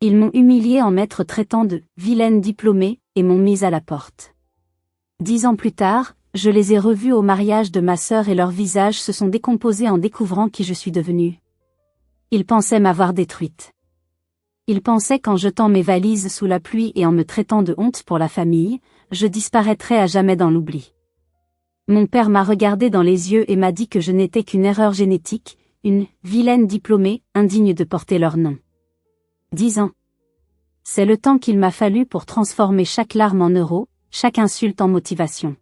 Ils m'ont humiliée en m'être traitant de « vilaine diplômée » et m'ont mise à la porte. 10 ans plus tard, je les ai revus au mariage de ma sœur et leurs visages se sont décomposés en découvrant qui je suis devenue. Ils pensaient m'avoir détruite. Ils pensaient qu'en jetant mes valises sous la pluie et en me traitant de honte pour la famille, je disparaîtrais à jamais dans l'oubli. Mon père m'a regardé dans les yeux et m'a dit que je n'étais qu'une erreur génétique, une « vilaine diplômée » indigne de porter leur nom. 10 ans. C'est le temps qu'il m'a fallu pour transformer chaque larme en euros, chaque insulte en motivation.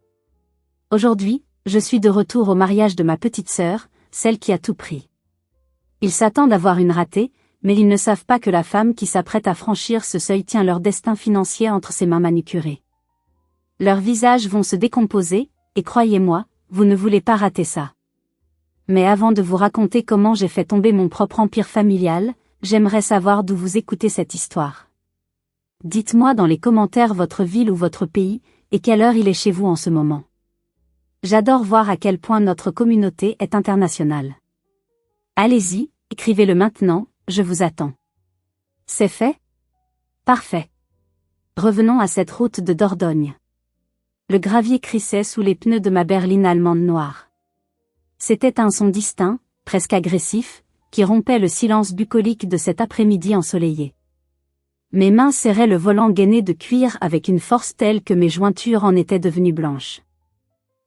Aujourd'hui, je suis de retour au mariage de ma petite sœur, celle qui a tout pris. Ils s'attendent à voir une ratée, mais ils ne savent pas que la femme qui s'apprête à franchir ce seuil tient leur destin financier entre ses mains manucurées. Leurs visages vont se décomposer, et croyez-moi, vous ne voulez pas rater ça. Mais avant de vous raconter comment j'ai fait tomber mon propre empire familial, j'aimerais savoir d'où vous écoutez cette histoire. Dites-moi dans les commentaires votre ville ou votre pays, et quelle heure il est chez vous en ce moment. J'adore voir à quel point notre communauté est internationale. Allez-y, écrivez-le maintenant, je vous attends. C'est fait? Parfait. Revenons à cette route de Dordogne. Le gravier crissait sous les pneus de ma berline allemande noire. C'était un son distinct, presque agressif, qui rompait le silence bucolique de cet après-midi ensoleillé. Mes mains serraient le volant gainé de cuir avec une force telle que mes jointures en étaient devenues blanches.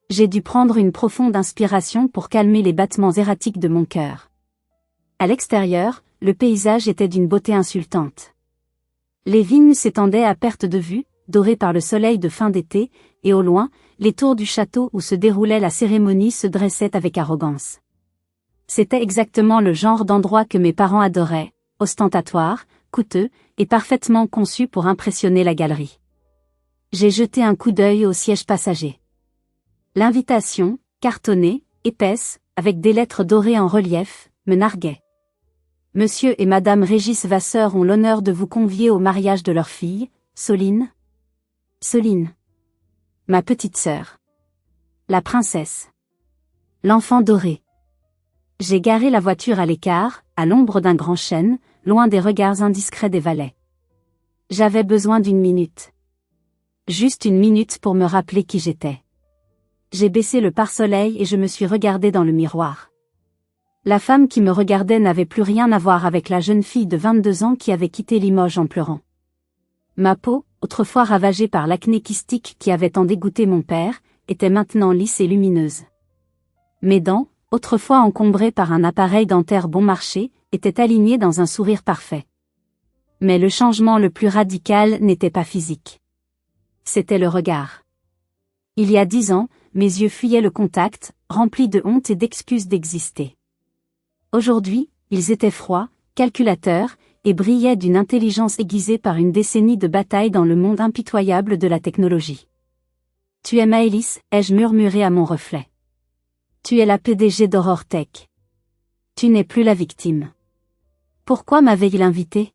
J'ai dû prendre une profonde inspiration pour calmer les battements erratiques de mon cœur. À l'extérieur, le paysage était d'une beauté insultante. Les vignes s'étendaient à perte de vue, dorées par le soleil de fin d'été, et au loin, les tours du château où se déroulait la cérémonie se dressaient avec arrogance. C'était exactement le genre d'endroit que mes parents adoraient, ostentatoire, coûteux, et parfaitement conçu pour impressionner la galerie. J'ai jeté un coup d'œil au siège passager. L'invitation, cartonnée, épaisse, avec des lettres dorées en relief, me narguait. Monsieur et Madame Régis Vasseur ont l'honneur de vous convier au mariage de leur fille, Soline. Soline. Ma petite sœur. La princesse. L'enfant doré. J'ai garé la voiture à l'écart, à l'ombre d'un grand chêne, loin des regards indiscrets des valets. J'avais besoin d'une minute. Juste une minute pour me rappeler qui j'étais. J'ai baissé le pare-soleil et je me suis regardée dans le miroir. La femme qui me regardait n'avait plus rien à voir avec la jeune fille de 22 ans qui avait quitté Limoges en pleurant. Ma peau, autrefois ravagée par l'acné kystique qui avait tant dégoûté mon père, était maintenant lisse et lumineuse. Mes dents, autrefois encombrées par un appareil dentaire bon marché, étaient alignées dans un sourire parfait. Mais le changement le plus radical n'était pas physique. C'était le regard. Il y a 10 ans, mes yeux fuyaient le contact, remplis de honte et d'excuses d'exister. Aujourd'hui, ils étaient froids, calculateurs, et brillaient d'une intelligence aiguisée par une décennie de bataille dans le monde impitoyable de la technologie. Tu es Maëlys, ai-je murmuré à mon reflet. Tu es la PDG d'Aurore Tech. Tu n'es plus la victime. Pourquoi m'avait-il invité?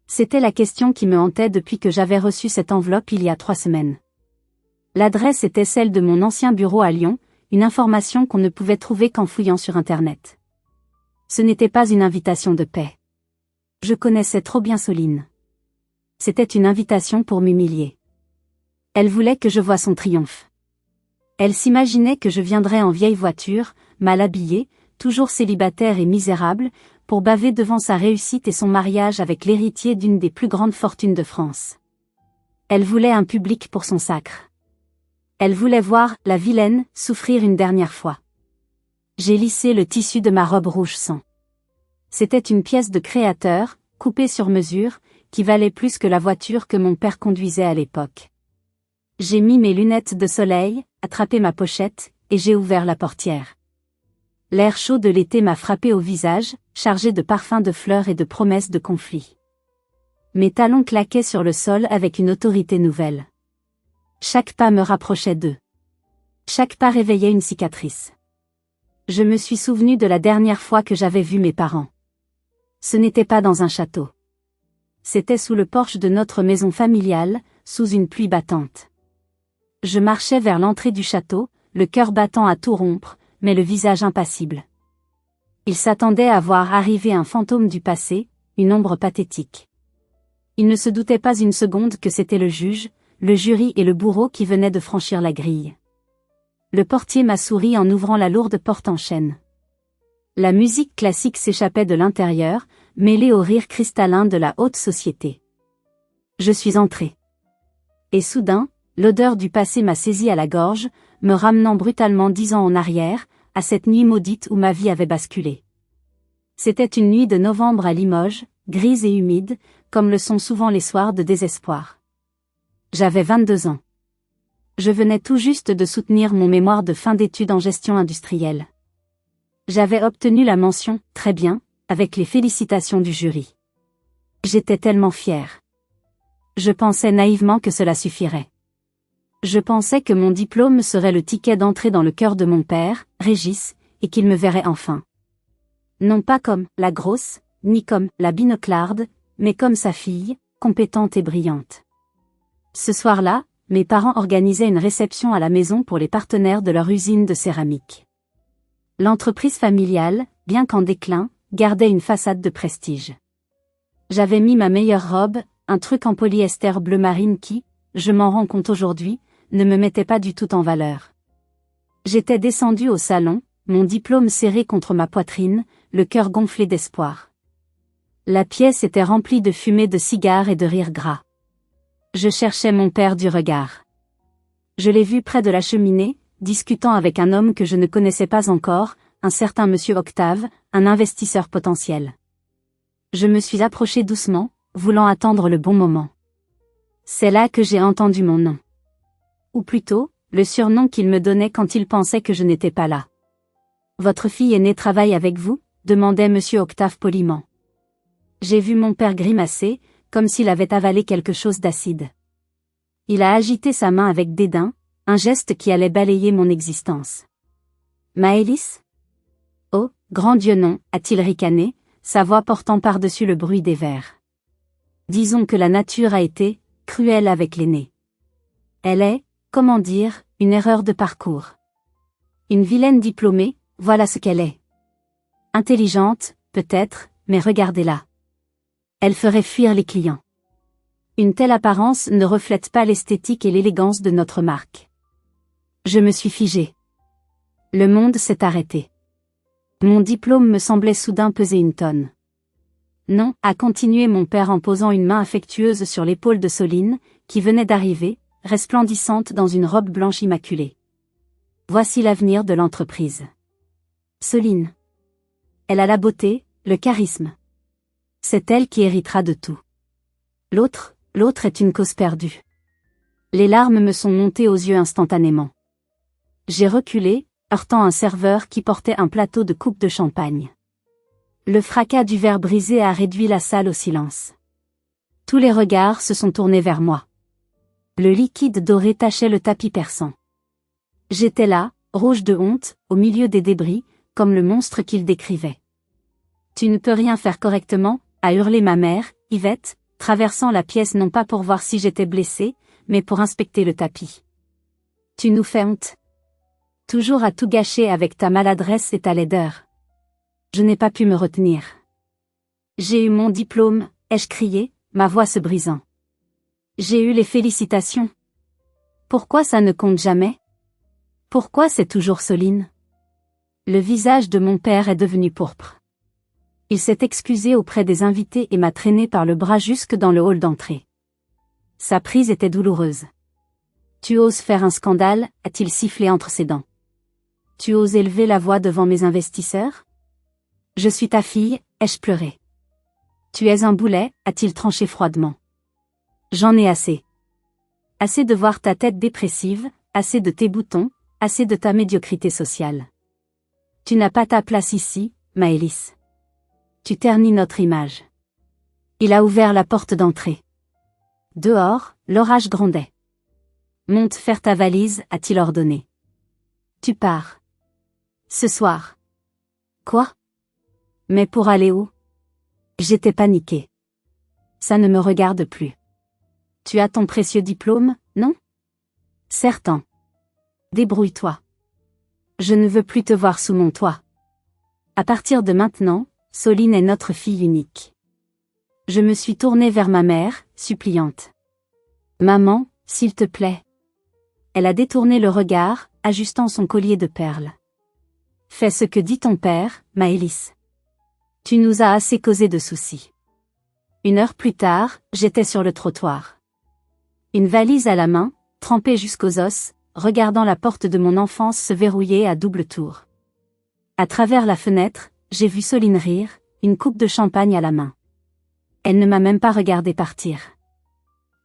C'était la question qui me hantait depuis que j'avais reçu cette enveloppe il y a 3 semaines. L'adresse était celle de mon ancien bureau à Lyon, une information qu'on ne pouvait trouver qu'en fouillant sur Internet. Ce n'était pas une invitation de paix. Je connaissais trop bien Soline. C'était une invitation pour m'humilier. Elle voulait que je voie son triomphe. Elle s'imaginait que je viendrais en vieille voiture, mal habillée, toujours célibataire et misérable, pour baver devant sa réussite et son mariage avec l'héritier d'une des plus grandes fortunes de France. Elle voulait un public pour son sacre. Elle voulait voir la vilaine souffrir une dernière fois. J'ai lissé le tissu de ma robe rouge sang. C'était une pièce de créateur, coupée sur mesure, qui valait plus que la voiture que mon père conduisait à l'époque. J'ai mis mes lunettes de soleil, attrapé ma pochette, et j'ai ouvert la portière. L'air chaud de l'été m'a frappé au visage, chargé de parfums de fleurs et de promesses de conflit. Mes talons claquaient sur le sol avec une autorité nouvelle. Chaque pas me rapprochait d'eux. Chaque pas réveillait une cicatrice. Je me suis souvenu de la dernière fois que j'avais vu mes parents. Ce n'était pas dans un château. C'était sous le porche de notre maison familiale, sous une pluie battante. Je marchais vers l'entrée du château, le cœur battant à tout rompre, mais le visage impassible. Ils s'attendaient à voir arriver un fantôme du passé, une ombre pathétique. Il ne se doutait pas une seconde que c'était le juge, le jury et le bourreau qui venaient de franchir la grille. Le portier m'a souri en ouvrant la lourde porte en chêne. La musique classique s'échappait de l'intérieur, mêlée au rire cristallin de la haute société. Je suis entré. Et soudain, l'odeur du passé m'a saisi à la gorge, me ramenant brutalement 10 ans en arrière, à cette nuit maudite où ma vie avait basculé. C'était une nuit de novembre à Limoges, grise et humide, comme le sont souvent les soirs de désespoir. J'avais 22 ans. Je venais tout juste de soutenir mon mémoire de fin d'études en gestion industrielle. J'avais obtenu la mention « Très bien », avec les félicitations du jury. J'étais tellement fière. Je pensais naïvement que cela suffirait. Je pensais que mon diplôme serait le ticket d'entrée dans le cœur de mon père, Régis, et qu'il me verrait enfin. Non pas comme la grosse, ni comme la binoclarde, mais comme sa fille, compétente et brillante. Ce soir-là, mes parents organisaient une réception à la maison pour les partenaires de leur usine de céramique. L'entreprise familiale, bien qu'en déclin, gardait une façade de prestige. J'avais mis ma meilleure robe, un truc en polyester bleu marine qui, je m'en rends compte aujourd'hui, ne me mettait pas du tout en valeur. J'étais descendue au salon, mon diplôme serré contre ma poitrine, le cœur gonflé d'espoir. La pièce était remplie de fumée de cigares et de rires gras. Je cherchais mon père du regard. Je l'ai vu près de la cheminée, discutant avec un homme que je ne connaissais pas encore, un certain monsieur Octave, un investisseur potentiel. Je me suis approchée doucement, voulant attendre le bon moment. C'est là que j'ai entendu mon nom. Ou plutôt, le surnom qu'il me donnait quand il pensait que je n'étais pas là. « Votre fille aînée travaille avec vous ?» demandait monsieur Octave poliment. J'ai vu mon père grimacer, comme s'il avait avalé quelque chose d'acide. Il a agité sa main avec dédain, un geste qui allait balayer mon existence. « Maëlys ? Oh, grand Dieu non » a-t-il ricané, sa voix portant par-dessus le bruit des verres. Disons que la nature a été cruelle avec l'aînée. Elle est, comment dire, une erreur de parcours. Une vilaine diplômée, voilà ce qu'elle est. Intelligente, peut-être, mais regardez-la. Elle ferait fuir les clients. Une telle apparence ne reflète pas l'esthétique et l'élégance de notre marque. Je me suis figé. Le monde s'est arrêté. Mon diplôme me semblait soudain peser une tonne. Non, a continué mon père en posant une main affectueuse sur l'épaule de Soline, qui venait d'arriver, resplendissante dans une robe blanche immaculée. Voici l'avenir de l'entreprise. Soline. Elle a la beauté, le charisme. C'est elle qui héritera de tout. L'autre est une cause perdue. Les larmes me sont montées aux yeux instantanément. J'ai reculé, heurtant un serveur qui portait un plateau de coupes de champagne. Le fracas du verre brisé a réduit la salle au silence. Tous les regards se sont tournés vers moi. Le liquide doré tachait le tapis persan. J'étais là, rouge de honte, au milieu des débris, comme le monstre qu'il décrivait. « Tu ne peux rien faire correctement ?» a hurlé ma mère, Yvette, traversant la pièce non pas pour voir si j'étais blessée, mais pour inspecter le tapis. « Tu nous fais honte. Toujours à tout gâcher avec ta maladresse et ta laideur. » Je n'ai pas pu me retenir. « J'ai eu mon diplôme » ai-je crié, ma voix se brisant. « J'ai eu les félicitations. Pourquoi ça ne compte jamais? Pourquoi c'est toujours Soline ?» Le visage de mon père est devenu pourpre. Il s'est excusé auprès des invités et m'a traîné par le bras jusque dans le hall d'entrée. Sa prise était douloureuse. « Tu oses faire un scandale » a-t-il sifflé entre ses dents. « Tu oses élever la voix devant mes investisseurs ?»« Je suis ta fille » ai-je pleuré. « Tu es un boulet » a-t-il tranché froidement. « J'en ai assez. Assez de voir ta tête dépressive, assez de tes boutons, assez de ta médiocrité sociale. Tu n'as pas ta place ici, Maëlys. Tu ternis notre image. » Il a ouvert la porte d'entrée. Dehors, l'orage grondait. « Monte faire ta valise » a-t-il ordonné. « Tu pars. Ce soir. » Quoi? Mais pour aller où? J'étais paniquée. Ça ne me regarde plus. Tu as ton précieux diplôme, non? Certain. Débrouille-toi. Je ne veux plus te voir sous mon toit. À partir de maintenant, Soline est notre fille unique. Je me suis tournée vers ma mère, suppliante. Maman, s'il te plaît. Elle a détourné le regard, ajustant son collier de perles. Fais ce que dit ton père, Maëlys. Tu nous as assez causé de soucis. 1 heure plus tard, j'étais sur le trottoir. Une valise à la main, trempée jusqu'aux os, regardant la porte de mon enfance se verrouiller à double tour. À travers la fenêtre, j'ai vu Soline rire, une coupe de champagne à la main. Elle ne m'a même pas regardé partir.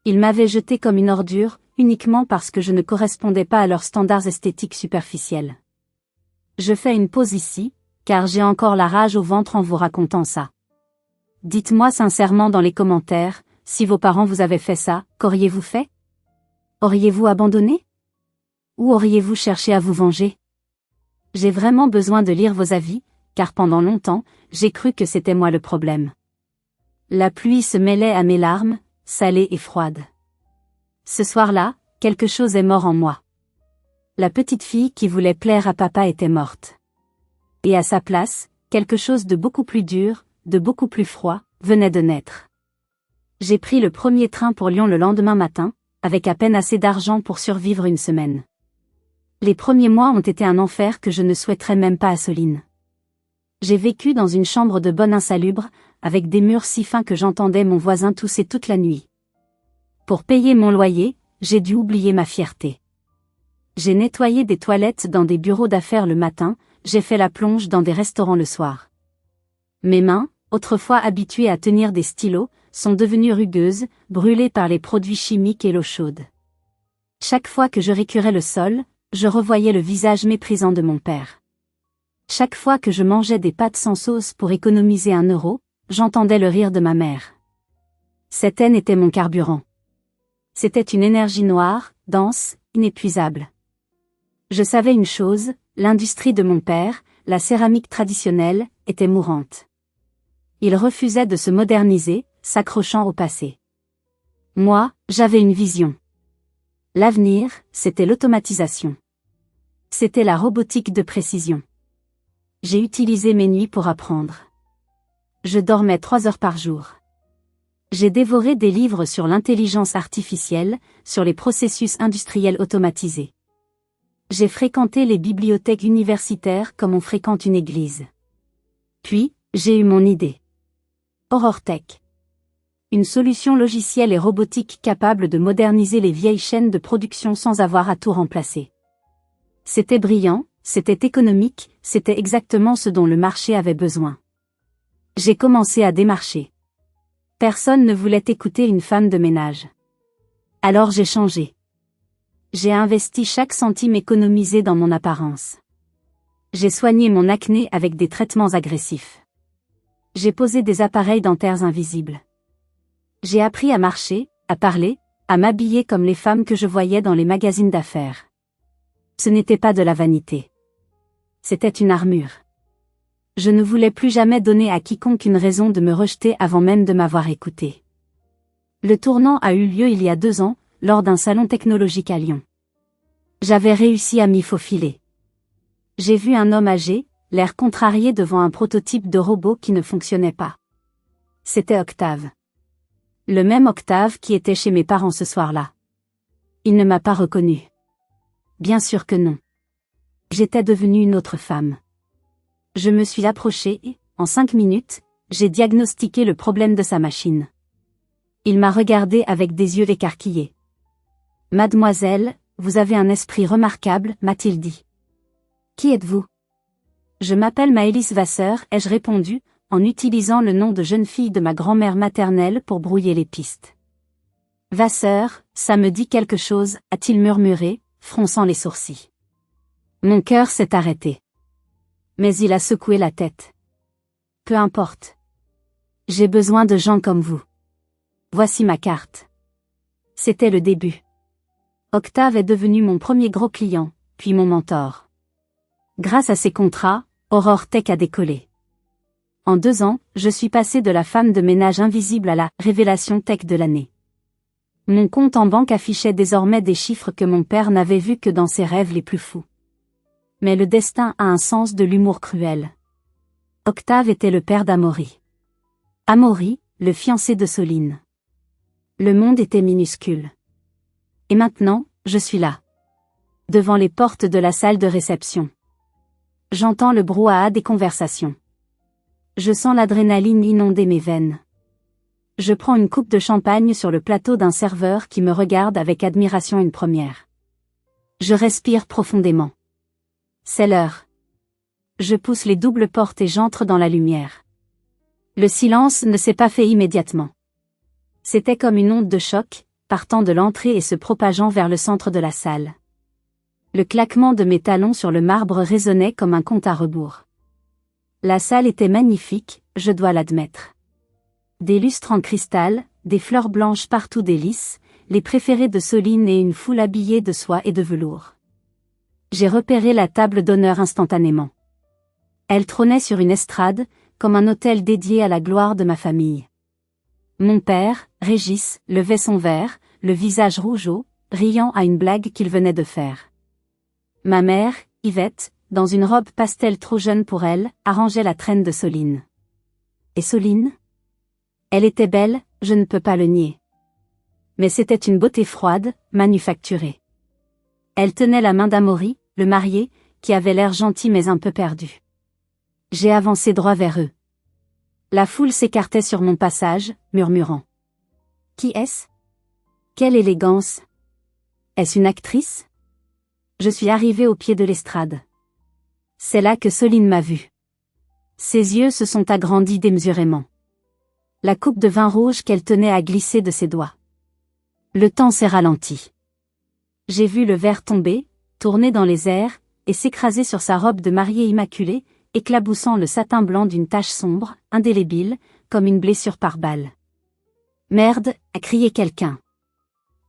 Ils m'avaient jeté comme une ordure, uniquement parce que je ne correspondais pas à leurs standards esthétiques superficiels. Je fais une pause ici, car j'ai encore la rage au ventre en vous racontant ça. Dites-moi sincèrement dans les commentaires, si vos parents vous avaient fait ça, qu'auriez-vous fait? Auriez-vous abandonné? Ou auriez-vous cherché à vous venger? J'ai vraiment besoin de lire vos avis, car pendant longtemps, j'ai cru que c'était moi le problème. La pluie se mêlait à mes larmes, salée et froide. Ce soir-là, quelque chose est mort en moi. La petite fille qui voulait plaire à papa était morte. Et à sa place, quelque chose de beaucoup plus dur, de beaucoup plus froid, venait de naître. J'ai pris le premier train pour Lyon le lendemain matin, avec à peine assez d'argent pour survivre une semaine. Les premiers mois ont été un enfer que je ne souhaiterais même pas à Soline. J'ai vécu dans une chambre de bonne insalubre, avec des murs si fins que j'entendais mon voisin tousser toute la nuit. Pour payer mon loyer, j'ai dû oublier ma fierté. J'ai nettoyé des toilettes dans des bureaux d'affaires le matin, j'ai fait la plonge dans des restaurants le soir. Mes mains, autrefois habituées à tenir des stylos, sont devenues rugueuses, brûlées par les produits chimiques et l'eau chaude. Chaque fois que je récurais le sol, je revoyais le visage méprisant de mon père. Chaque fois que je mangeais des pâtes sans sauce pour économiser 1 euro, j'entendais le rire de ma mère. Cette haine était mon carburant. C'était une énergie noire, dense, inépuisable. Je savais une chose, l'industrie de mon père, la céramique traditionnelle, était mourante. Il refusait de se moderniser, s'accrochant au passé. Moi, j'avais une vision. L'avenir, c'était l'automatisation. C'était la robotique de précision. J'ai utilisé mes nuits pour apprendre. Je dormais 3 heures par jour. J'ai dévoré des livres sur l'intelligence artificielle, sur les processus industriels automatisés. J'ai fréquenté les bibliothèques universitaires comme on fréquente une église. Puis, j'ai eu mon idée. HorrorTech. Une solution logicielle et robotique capable de moderniser les vieilles chaînes de production sans avoir à tout remplacer. C'était brillant, c'était économique, c'était exactement ce dont le marché avait besoin. J'ai commencé à démarcher. Personne ne voulait écouter une femme de ménage. Alors j'ai changé. J'ai investi chaque centime économisé dans mon apparence. J'ai soigné mon acné avec des traitements agressifs. J'ai posé des appareils dentaires invisibles. J'ai appris à marcher, à parler, à m'habiller comme les femmes que je voyais dans les magazines d'affaires. Ce n'était pas de la vanité. C'était une armure. Je ne voulais plus jamais donner à quiconque une raison de me rejeter avant même de m'avoir écouté. Le tournant a eu lieu il y a 2 ans, lors d'un salon technologique à Lyon. J'avais réussi à m'y faufiler. J'ai vu un homme âgé, l'air contrarié devant un prototype de robot qui ne fonctionnait pas. C'était Octave. Le même Octave qui était chez mes parents ce soir-là. Il ne m'a pas reconnu. Bien sûr que non. J'étais devenue une autre femme. Je me suis approchée et, en 5 minutes, j'ai diagnostiqué le problème de sa machine. Il m'a regardée avec des yeux écarquillés. « Mademoiselle, vous avez un esprit remarquable, m'a-t-il dit. Qui êtes-vous ? » Je m'appelle Maëlys Vasseur, ai-je répondu, en utilisant le nom de jeune fille de ma grand-mère maternelle pour brouiller les pistes. Vasseur, ça me dit quelque chose, a-t-il murmuré, fronçant les sourcils. Mon cœur s'est arrêté. Mais il a secoué la tête. Peu importe. J'ai besoin de gens comme vous. Voici ma carte. C'était le début. Octave est devenu mon premier gros client, puis mon mentor. Grâce à ces contrats, HorrorTech a décollé. En 2 ans, je suis passé de la femme de ménage invisible à la révélation tech de l'année. Mon compte en banque affichait désormais des chiffres que mon père n'avait vus que dans ses rêves les plus fous. Mais le destin a un sens de l'humour cruel. Octave était le père d'Amaury. Amaury, le fiancé de Soline. Le monde était minuscule. Et maintenant, je suis là. Devant les portes de la salle de réception. J'entends le brouhaha des conversations. Je sens l'adrénaline inonder mes veines. Je prends une coupe de champagne sur le plateau d'un serveur qui me regarde avec admiration une première. Je respire profondément. C'est l'heure. Je pousse les doubles portes et j'entre dans la lumière. Le silence ne s'est pas fait immédiatement. C'était comme une onde de choc, partant de l'entrée et se propageant vers le centre de la salle. Le claquement de mes talons sur le marbre résonnait comme un compte à rebours. La salle était magnifique, je dois l'admettre. Des lustres en cristal, des fleurs blanches partout des lys, les préférés de Soline et une foule habillée de soie et de velours. J'ai repéré la table d'honneur instantanément. Elle trônait sur une estrade, comme un autel dédié à la gloire de ma famille. Mon père, Régis, levait son verre, le visage rougeaud, riant à une blague qu'il venait de faire. Ma mère, Yvette, dans une robe pastel trop jeune pour elle, arrangeait la traîne de Soline. Et Soline ? Elle était belle, je ne peux pas le nier. Mais c'était une beauté froide, manufacturée. Elle tenait la main d'Amaury, le marié, qui avait l'air gentil mais un peu perdu. J'ai avancé droit vers eux. La foule s'écartait sur mon passage, murmurant. Qui est-ce ? Quelle élégance ! Est-ce une actrice ? Je suis arrivé au pied de l'estrade. C'est là que Soline m'a vu. Ses yeux se sont agrandis démesurément. La coupe de vin rouge qu'elle tenait a glissé de ses doigts. Le temps s'est ralenti. J'ai vu le verre tomber, tourner dans les airs, et s'écraser sur sa robe de mariée immaculée, éclaboussant le satin blanc d'une tache sombre, indélébile, comme une blessure par balle. Merde, a crié quelqu'un.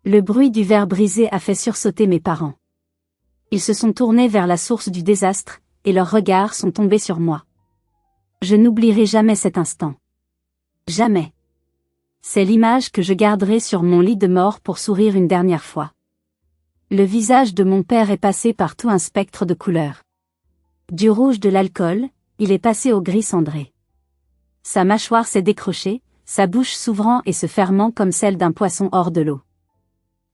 Le bruit du verre brisé a fait sursauter mes parents. Ils se sont tournés vers la source du désastre, et leurs regards sont tombés sur moi. Je n'oublierai jamais cet instant. Jamais. C'est l'image que je garderai sur mon lit de mort pour sourire une dernière fois. Le visage de mon père est passé par tout un spectre de couleurs. Du rouge de l'alcool, il est passé au gris cendré. Sa mâchoire s'est décrochée, sa bouche s'ouvrant et se fermant comme celle d'un poisson hors de l'eau.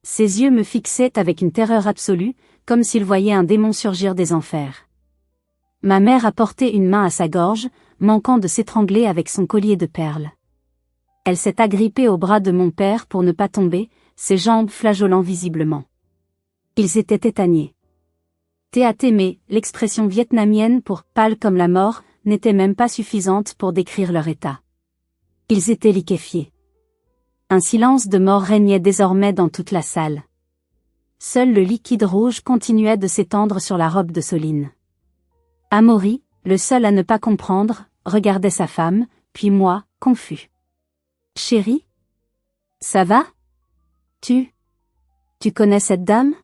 Ses yeux me fixaient avec une terreur absolue, comme s'il voyait un démon surgir des enfers. Ma mère a porté une main à sa gorge, manquant de s'étrangler avec son collier de perles. Elle s'est agrippée au bras de mon père pour ne pas tomber, ses jambes flageolant visiblement. Ils étaient tétanisés. Téatémé, l'expression vietnamienne pour « pâle comme la mort » n'était même pas suffisante pour décrire leur état. Ils étaient liquéfiés. Un silence de mort régnait désormais dans toute la salle. Seul le liquide rouge continuait de s'étendre sur la robe de Soline. Amaury, le seul à ne pas comprendre, regardait sa femme, puis moi, confus. « Chérie ? Ça va ? Tu connais cette dame ? »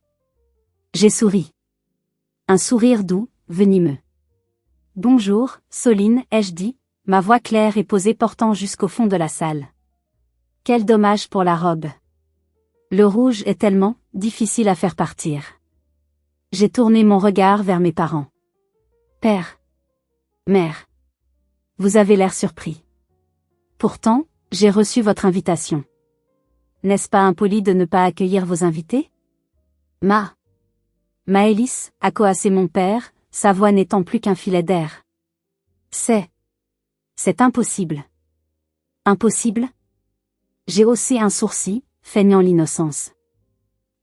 J'ai souri. Un sourire doux, venimeux. « Bonjour, Soline, ai-je dit, ma voix claire et posée portant jusqu'au fond de la salle. Quel dommage pour la robe. Le rouge est tellement difficile à faire partir. » J'ai tourné mon regard vers mes parents. « Père. Mère. Vous avez l'air surpris. Pourtant, j'ai reçu votre invitation. N'est-ce pas impoli de ne pas accueillir vos invités ? Maëlys, a coassé mon père, sa voix n'étant plus qu'un filet d'air. C'est impossible. Impossible ? J'ai haussé un sourcil, feignant l'innocence.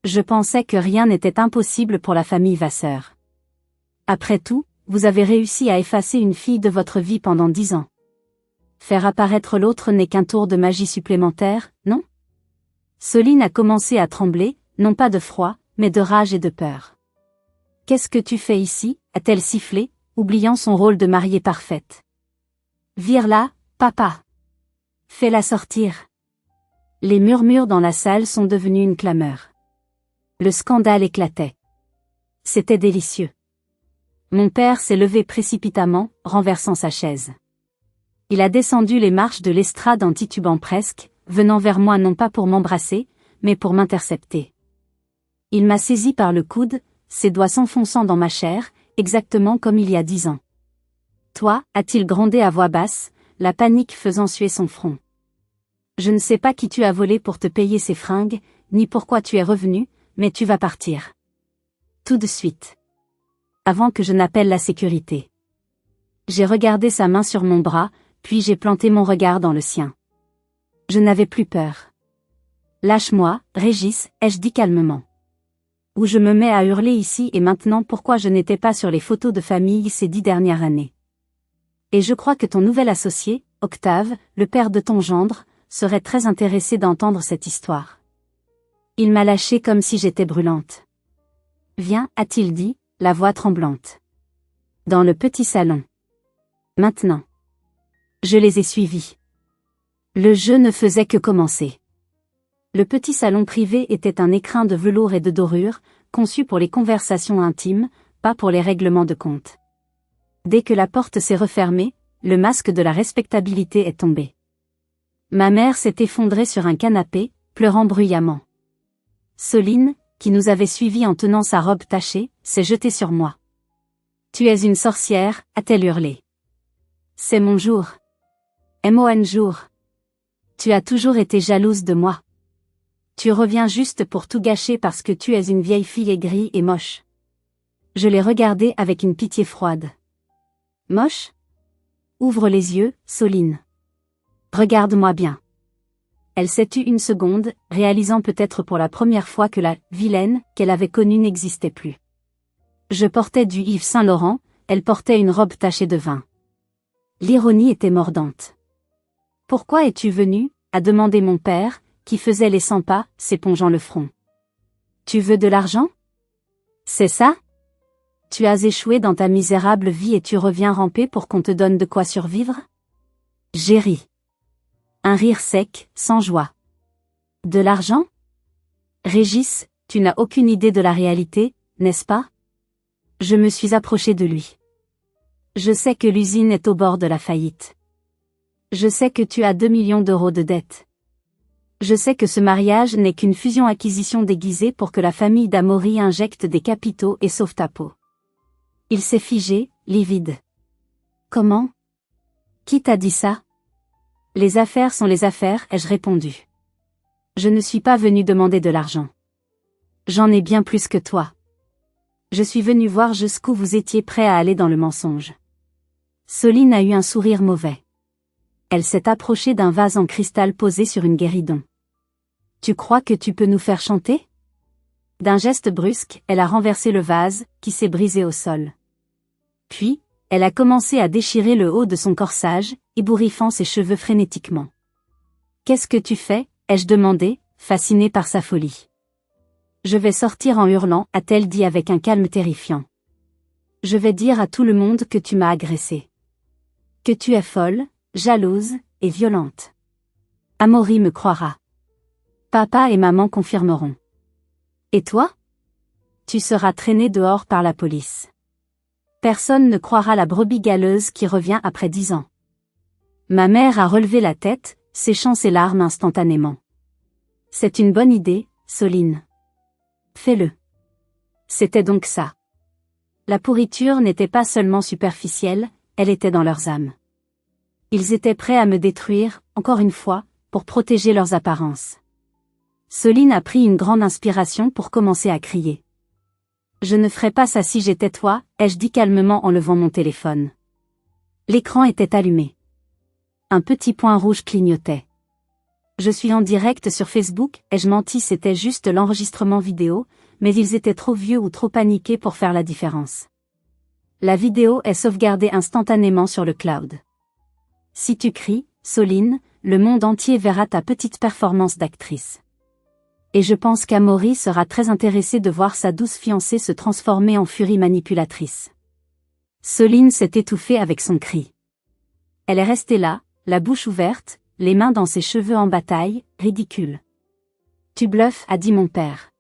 Je pensais que rien n'était impossible pour la famille Vasseur. Après tout, vous avez réussi à effacer une fille de votre vie pendant 10 ans. Faire apparaître l'autre n'est qu'un tour de magie supplémentaire, non ? Soline a commencé à trembler, non pas de froid, mais de rage et de peur. « Qu'est-ce que tu fais ici » a-t-elle sifflé, oubliant son rôle de mariée parfaite. « Vire-la, papa. Fais-la sortir. » Les murmures dans la salle sont devenus une clameur. Le scandale éclatait. C'était délicieux. Mon père s'est levé précipitamment, renversant sa chaise. Il a descendu les marches de l'estrade en titubant presque, venant vers moi non pas pour m'embrasser, mais pour m'intercepter. Il m'a saisi par le coude, ses doigts s'enfonçant dans ma chair, exactement comme il y a 10 ans. « Toi » a-t-il grondé à voix basse, la panique faisant suer son front. Je ne sais pas qui tu as volé pour te payer ces fringues, ni pourquoi tu es revenu, mais tu vas partir. Tout de suite. Avant que je n'appelle la sécurité. J'ai regardé sa main sur mon bras, puis j'ai planté mon regard dans le sien. Je n'avais plus peur. Lâche-moi, Régis, ai-je dit calmement. Ou je me mets à hurler ici et maintenant pourquoi je n'étais pas sur les photos de famille ces 10 dernières années. Et je crois que ton nouvel associé, Octave, le père de ton gendre, serait très intéressé d'entendre cette histoire. Il m'a lâchée comme si j'étais brûlante. Viens, a-t-il dit, la voix tremblante. Dans le petit salon. Maintenant. Je les ai suivis. Le jeu ne faisait que commencer. Le petit salon privé était un écrin de velours et de dorure, conçu pour les conversations intimes, pas pour les règlements de compte. Dès que la porte s'est refermée, le masque de la respectabilité est tombé. Ma mère s'est effondrée sur un canapé, pleurant bruyamment. Soline, qui nous avait suivis en tenant sa robe tachée, s'est jetée sur moi. Tu es une sorcière, a-t-elle hurlé. C'est mon jour. Mon jour. Tu as toujours été jalouse de moi. Tu reviens juste pour tout gâcher parce que tu es une vieille fille aigrie et moche. Je l'ai regardée avec une pitié froide. Moche? Ouvre les yeux, Soline. Regarde-moi bien. Elle s'est tue une seconde, réalisant peut-être pour la première fois que la vilaine qu'elle avait connue n'existait plus. Je portais du Yves Saint Laurent, elle portait une robe tachée de vin. L'ironie était mordante. Pourquoi es-tu venue? A demandé mon père, qui faisait les 100 pas, s'épongeant le front. Tu veux de l'argent? C'est ça? Tu as échoué dans ta misérable vie et tu reviens ramper pour qu'on te donne de quoi survivre? J'ai ri. Un rire sec, sans joie. De l'argent? Régis, tu n'as aucune idée de la réalité, n'est-ce pas? Je me suis approché de lui. Je sais que l'usine est au bord de la faillite. Je sais que tu as 2 millions d'euros de dettes. Je sais que ce mariage n'est qu'une fusion-acquisition déguisée pour que la famille d'Amaury injecte des capitaux et sauve ta peau. Il s'est figé, livide. Comment? Qui t'a dit ça? Les affaires sont les affaires, ai-je répondu. Je ne suis pas venu demander de l'argent. J'en ai bien plus que toi. Je suis venu voir jusqu'où vous étiez prêt à aller dans le mensonge. Soline a eu un sourire mauvais. Elle s'est approchée d'un vase en cristal posé sur une guéridon. Tu crois que tu peux nous faire chanter? D'un geste brusque, elle a renversé le vase, qui s'est brisé au sol. Puis, elle a commencé à déchirer le haut de son corsage, ébouriffant ses cheveux frénétiquement. Qu'est-ce que tu fais? Ai-je demandé, fasciné par sa folie. Je vais sortir en hurlant, a-t-elle dit avec un calme terrifiant. Je vais dire à tout le monde que tu m'as agressée. Que tu es folle, jalouse, et violente. Amaury me croira. Papa et maman confirmeront. Et toi? Tu seras traîné dehors par la police. Personne ne croira la brebis galeuse qui revient après 10 ans. Ma mère a relevé la tête, séchant ses larmes instantanément. C'est une bonne idée, Soline. Fais-le. C'était donc ça. La pourriture n'était pas seulement superficielle, elle était dans leurs âmes. Ils étaient prêts à me détruire, encore une fois, pour protéger leurs apparences. Soline a pris une grande inspiration pour commencer à crier. Je ne ferais pas ça si j'étais toi, ai-je dit calmement en levant mon téléphone. L'écran était allumé. Un petit point rouge clignotait. Je suis en direct sur Facebook, ai-je menti, c'était juste l'enregistrement vidéo, mais ils étaient trop vieux ou trop paniqués pour faire la différence. La vidéo est sauvegardée instantanément sur le cloud. Si tu cries, Soline, le monde entier verra ta petite performance d'actrice. Et je pense qu'Amaury sera très intéressé de voir sa douce fiancée se transformer en furie manipulatrice. Soline s'est étouffée avec son cri. Elle est restée là, la bouche ouverte, les mains dans ses cheveux en bataille, ridicule. Tu bluffes, a dit mon père.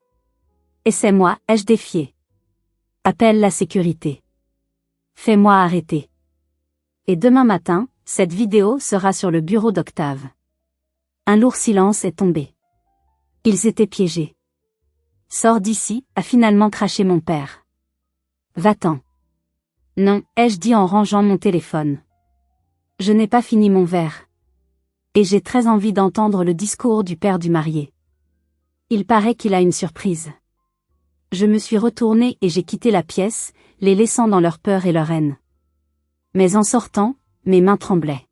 Et c'est moi, ai-je défié. Appelle la sécurité. Fais-moi arrêter. Et demain matin, cette vidéo sera sur le bureau d'Octave. Un lourd silence est tombé. Ils étaient piégés. Sors d'ici, a finalement craché mon père. Va-t'en. Non, ai-je dit en rangeant mon téléphone. Je n'ai pas fini mon verre. Et j'ai très envie d'entendre le discours du père du marié. Il paraît qu'il a une surprise. Je me suis retournée et j'ai quitté la pièce, les laissant dans leur peur et leur haine. Mais en sortant, mes mains tremblaient.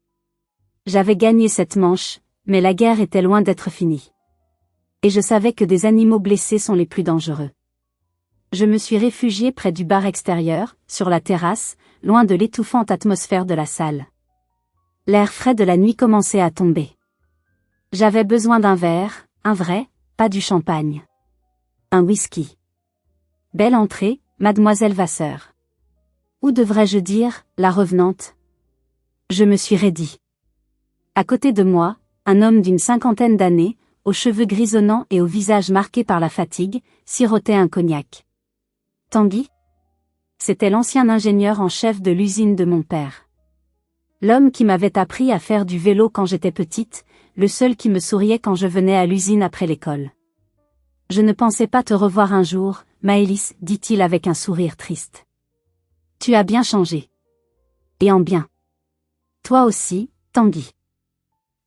J'avais gagné cette manche, mais la guerre était loin d'être finie. Et je savais que des animaux blessés sont les plus dangereux. Je me suis réfugiée près du bar extérieur, sur la terrasse, loin de l'étouffante atmosphère de la salle. L'air frais de la nuit commençait à tomber. J'avais besoin d'un verre, un vrai, pas du champagne. Un whisky. Belle entrée, mademoiselle Vasseur. Ou devrais-je dire, la revenante? Je me suis raidie. À côté de moi, un homme d'une 50aine d'années, aux cheveux grisonnants et au visage marqué par la fatigue, sirotait un cognac. Tanguy? C'était l'ancien ingénieur en chef de l'usine de mon père. L'homme qui m'avait appris à faire du vélo quand j'étais petite, le seul qui me souriait quand je venais à l'usine après l'école. Je ne pensais pas te revoir un jour, Maëlys, dit-il avec un sourire triste. Tu as bien changé. Et en bien. Toi aussi, Tanguy.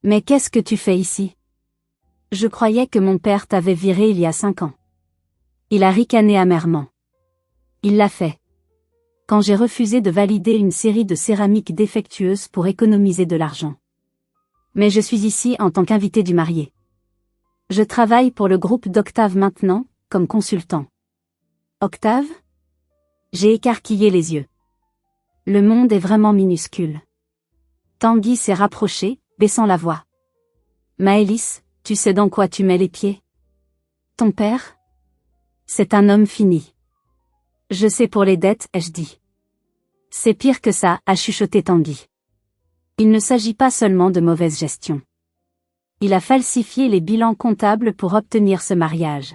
Mais qu'est-ce que tu fais ici? Je croyais que mon père t'avait viré il y a 5 ans. Il a ricané amèrement. Il l'a fait. Quand j'ai refusé de valider une série de céramiques défectueuses pour économiser de l'argent. Mais je suis ici en tant qu'invité du marié. Je travaille pour le groupe d'Octave maintenant, comme consultant. Octave? J'ai écarquillé les yeux. Le monde est vraiment minuscule. Tanguy s'est rapproché, baissant la voix. Maëlys, tu sais dans quoi tu mets les pieds? Ton père? C'est un homme fini. Je sais pour les dettes, ai-je dit. C'est pire que ça, a chuchoté Tanguy. Il ne s'agit pas seulement de mauvaise gestion. Il a falsifié les bilans comptables pour obtenir ce mariage.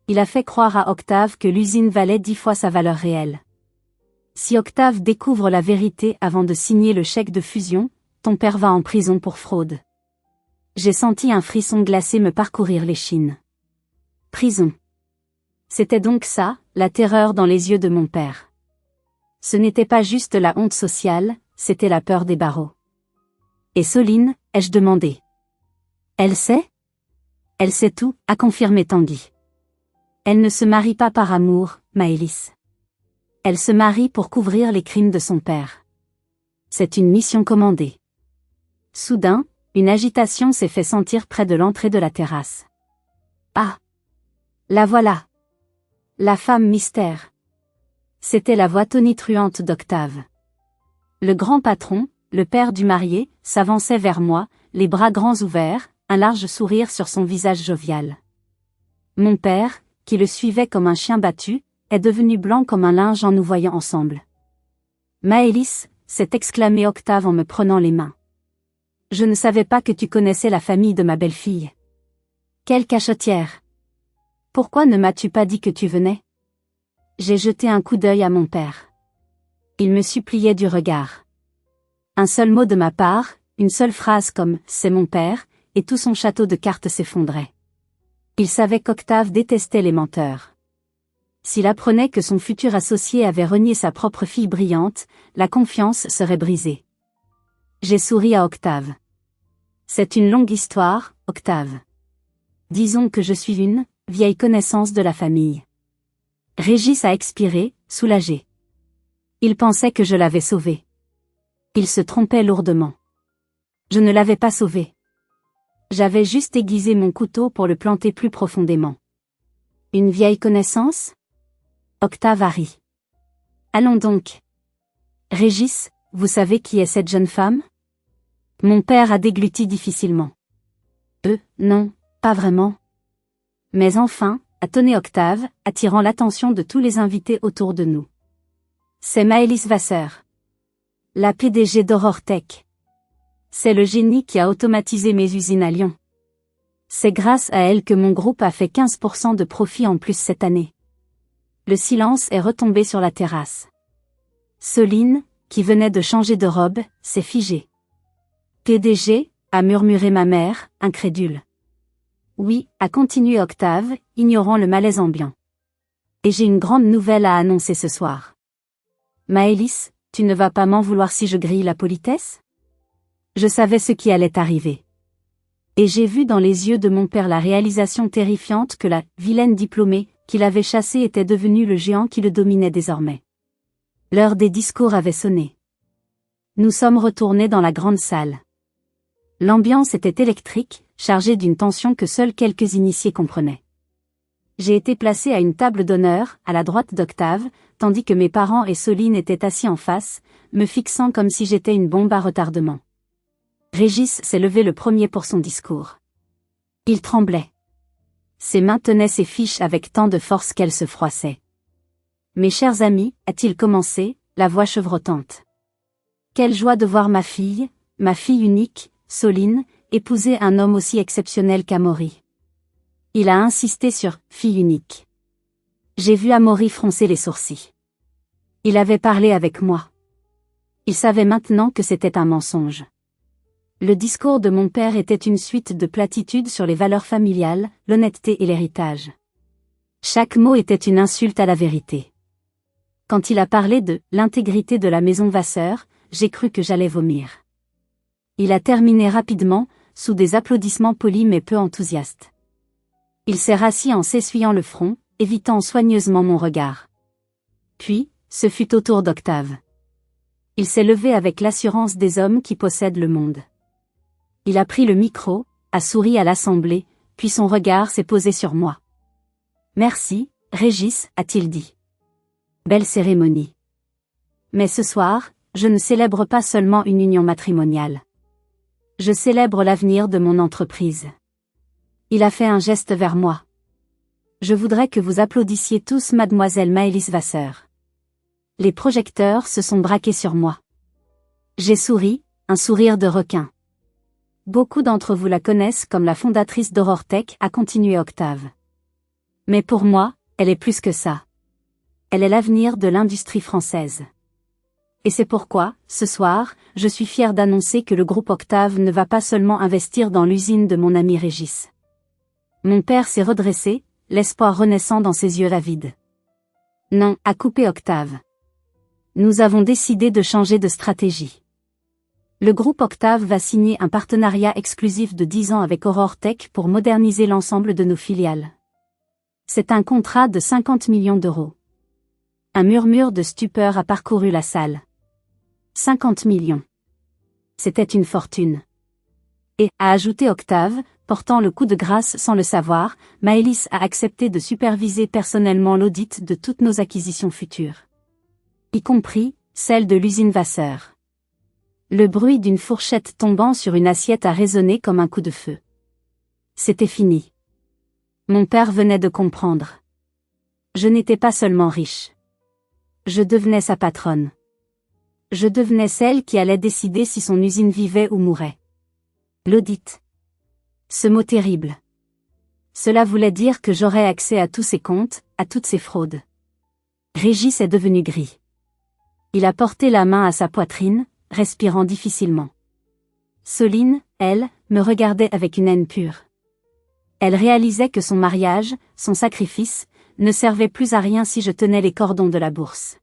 Il a fait croire à Octave que l'usine valait 10 fois sa valeur réelle. Si Octave découvre la vérité avant de signer le chèque de fusion, ton père va en prison pour fraude. J'ai senti un frisson glacé me parcourir l'échine. Prison. C'était donc ça, la terreur dans les yeux de mon père. Ce n'était pas juste la honte sociale, c'était la peur des barreaux. Et Soline, ai-je demandé. Elle sait? Elle sait tout, a confirmé Tanguy. Elle ne se marie pas par amour, Maëlys. Elle se marie pour couvrir les crimes de son père. C'est une mission commandée. Soudain, une agitation s'est fait sentir près de l'entrée de la terrasse. Ah! La voilà! La femme mystère. C'était la voix tonitruante d'Octave. Le grand patron, le père du marié, s'avançait vers moi, les bras grands ouverts, un large sourire sur son visage jovial. Mon père, qui le suivait comme un chien battu, est devenu blanc comme un linge en nous voyant ensemble. Maëlys, s'est exclamé Octave en me prenant les mains. Je ne savais pas que tu connaissais la famille de ma belle-fille. Quelle cachottière! Pourquoi ne m'as-tu pas dit que tu venais? J'ai jeté un coup d'œil à mon père. Il me suppliait du regard. Un seul mot de ma part, une seule phrase comme « c'est mon père », et tout son château de cartes s'effondrait. Il savait qu'Octave détestait les menteurs. S'il apprenait que son futur associé avait renié sa propre fille brillante, la confiance serait brisée. J'ai souri à Octave. C'est une longue histoire, Octave. Disons que je suis une vieille connaissance de la famille. Régis a expiré, soulagé. Il pensait que je l'avais sauvé. Il se trompait lourdement. Je ne l'avais pas sauvé. J'avais juste aiguisé mon couteau pour le planter plus profondément. Une vieille connaissance? Octave a ri. Allons donc. Régis, vous savez qui est cette jeune femme? Mon père a dégluti difficilement. Non, pas vraiment. Mais enfin, a tonné Octave, attirant l'attention de tous les invités autour de nous. C'est Maëlys Vasseur. La PDG d'Aurore Tech. C'est le génie qui a automatisé mes usines à Lyon. C'est grâce à elle que mon groupe a fait 15% de profit en plus cette année. Le silence est retombé sur la terrasse. Soline, qui venait de changer de robe, s'est figée. PDG, a murmuré ma mère, incrédule. Oui, a continué Octave, ignorant le malaise ambiant. Et j'ai une grande nouvelle à annoncer ce soir. Maëlys, tu ne vas pas m'en vouloir si je grille la politesse? Je savais ce qui allait arriver. Et j'ai vu dans les yeux de mon père la réalisation terrifiante que la vilaine diplômée qu'il avait chassée était devenue le géant qui le dominait désormais. L'heure des discours avait sonné. Nous sommes retournés dans la grande salle. L'ambiance était électrique, chargée d'une tension que seuls quelques initiés comprenaient. J'ai été placé à une table d'honneur, à la droite d'Octave, tandis que mes parents et Soline étaient assis en face, me fixant comme si j'étais une bombe à retardement. Régis s'est levé le premier pour son discours. Il tremblait. Ses mains tenaient ses fiches avec tant de force qu'elles se froissaient. « Mes chers amis, a-t-il commencé, la voix chevrotante. Quelle joie de voir ma fille unique, Soline, épouser un homme aussi exceptionnel qu'Amaury. » Il a insisté sur « fille unique ». J'ai vu Amaury froncer les sourcils. Il avait parlé avec moi. Il savait maintenant que c'était un mensonge. Le discours de mon père était une suite de platitudes sur les valeurs familiales, l'honnêteté et l'héritage. Chaque mot était une insulte à la vérité. Quand il a parlé de l'intégrité de la maison Vasseur, j'ai cru que j'allais vomir. Il a terminé rapidement, sous des applaudissements polis mais peu enthousiastes. Il s'est rassis en s'essuyant le front, évitant soigneusement mon regard. Puis, ce fut au tour d'Octave. Il s'est levé avec l'assurance des hommes qui possèdent le monde. Il a pris le micro, a souri à l'assemblée, puis son regard s'est posé sur moi. « Merci, Régis, a-t-il dit. Belle cérémonie. Mais ce soir, je ne célèbre pas seulement une union matrimoniale. Je célèbre l'avenir de mon entreprise. » Il a fait un geste vers moi. « Je voudrais que vous applaudissiez tous mademoiselle Maëlys Vasseur. » Les projecteurs se sont braqués sur moi. J'ai souri, un sourire de requin. Beaucoup d'entre vous la connaissent comme la fondatrice d'Aurortech, a continué Octave. Mais pour moi, elle est plus que ça. Elle est l'avenir de l'industrie française. Et c'est pourquoi, ce soir, je suis fier d'annoncer que le groupe Octave ne va pas seulement investir dans l'usine de mon ami Régis. Mon père s'est redressé, l'espoir renaissant dans ses yeux avides. Non, a coupé Octave. Nous avons décidé de changer de stratégie. Le groupe Octave va signer un partenariat exclusif de 10 ans avec Aurortech pour moderniser l'ensemble de nos filiales. C'est un contrat de 50 millions d'euros. Un murmure de stupeur a parcouru la salle. 50 millions. C'était une fortune. Et, a ajouté Octave, portant le coup de grâce sans le savoir, Maëlys a accepté de superviser personnellement l'audit de toutes nos acquisitions futures. Y compris, celle de l'usine Vasseur. Le bruit d'une fourchette tombant sur une assiette a résonné comme un coup de feu. C'était fini. Mon père venait de comprendre. Je n'étais pas seulement riche. Je devenais sa patronne. Je devenais celle qui allait décider si son usine vivait ou mourait. L'audit. Ce mot terrible. Cela voulait dire que j'aurais accès à tous ses comptes, à toutes ses fraudes. Régis est devenu gris. Il a porté la main à sa poitrine, respirant difficilement. Soline, elle, me regardait avec une haine pure. Elle réalisait que son mariage, son sacrifice, ne servait plus à rien si je tenais les cordons de la bourse.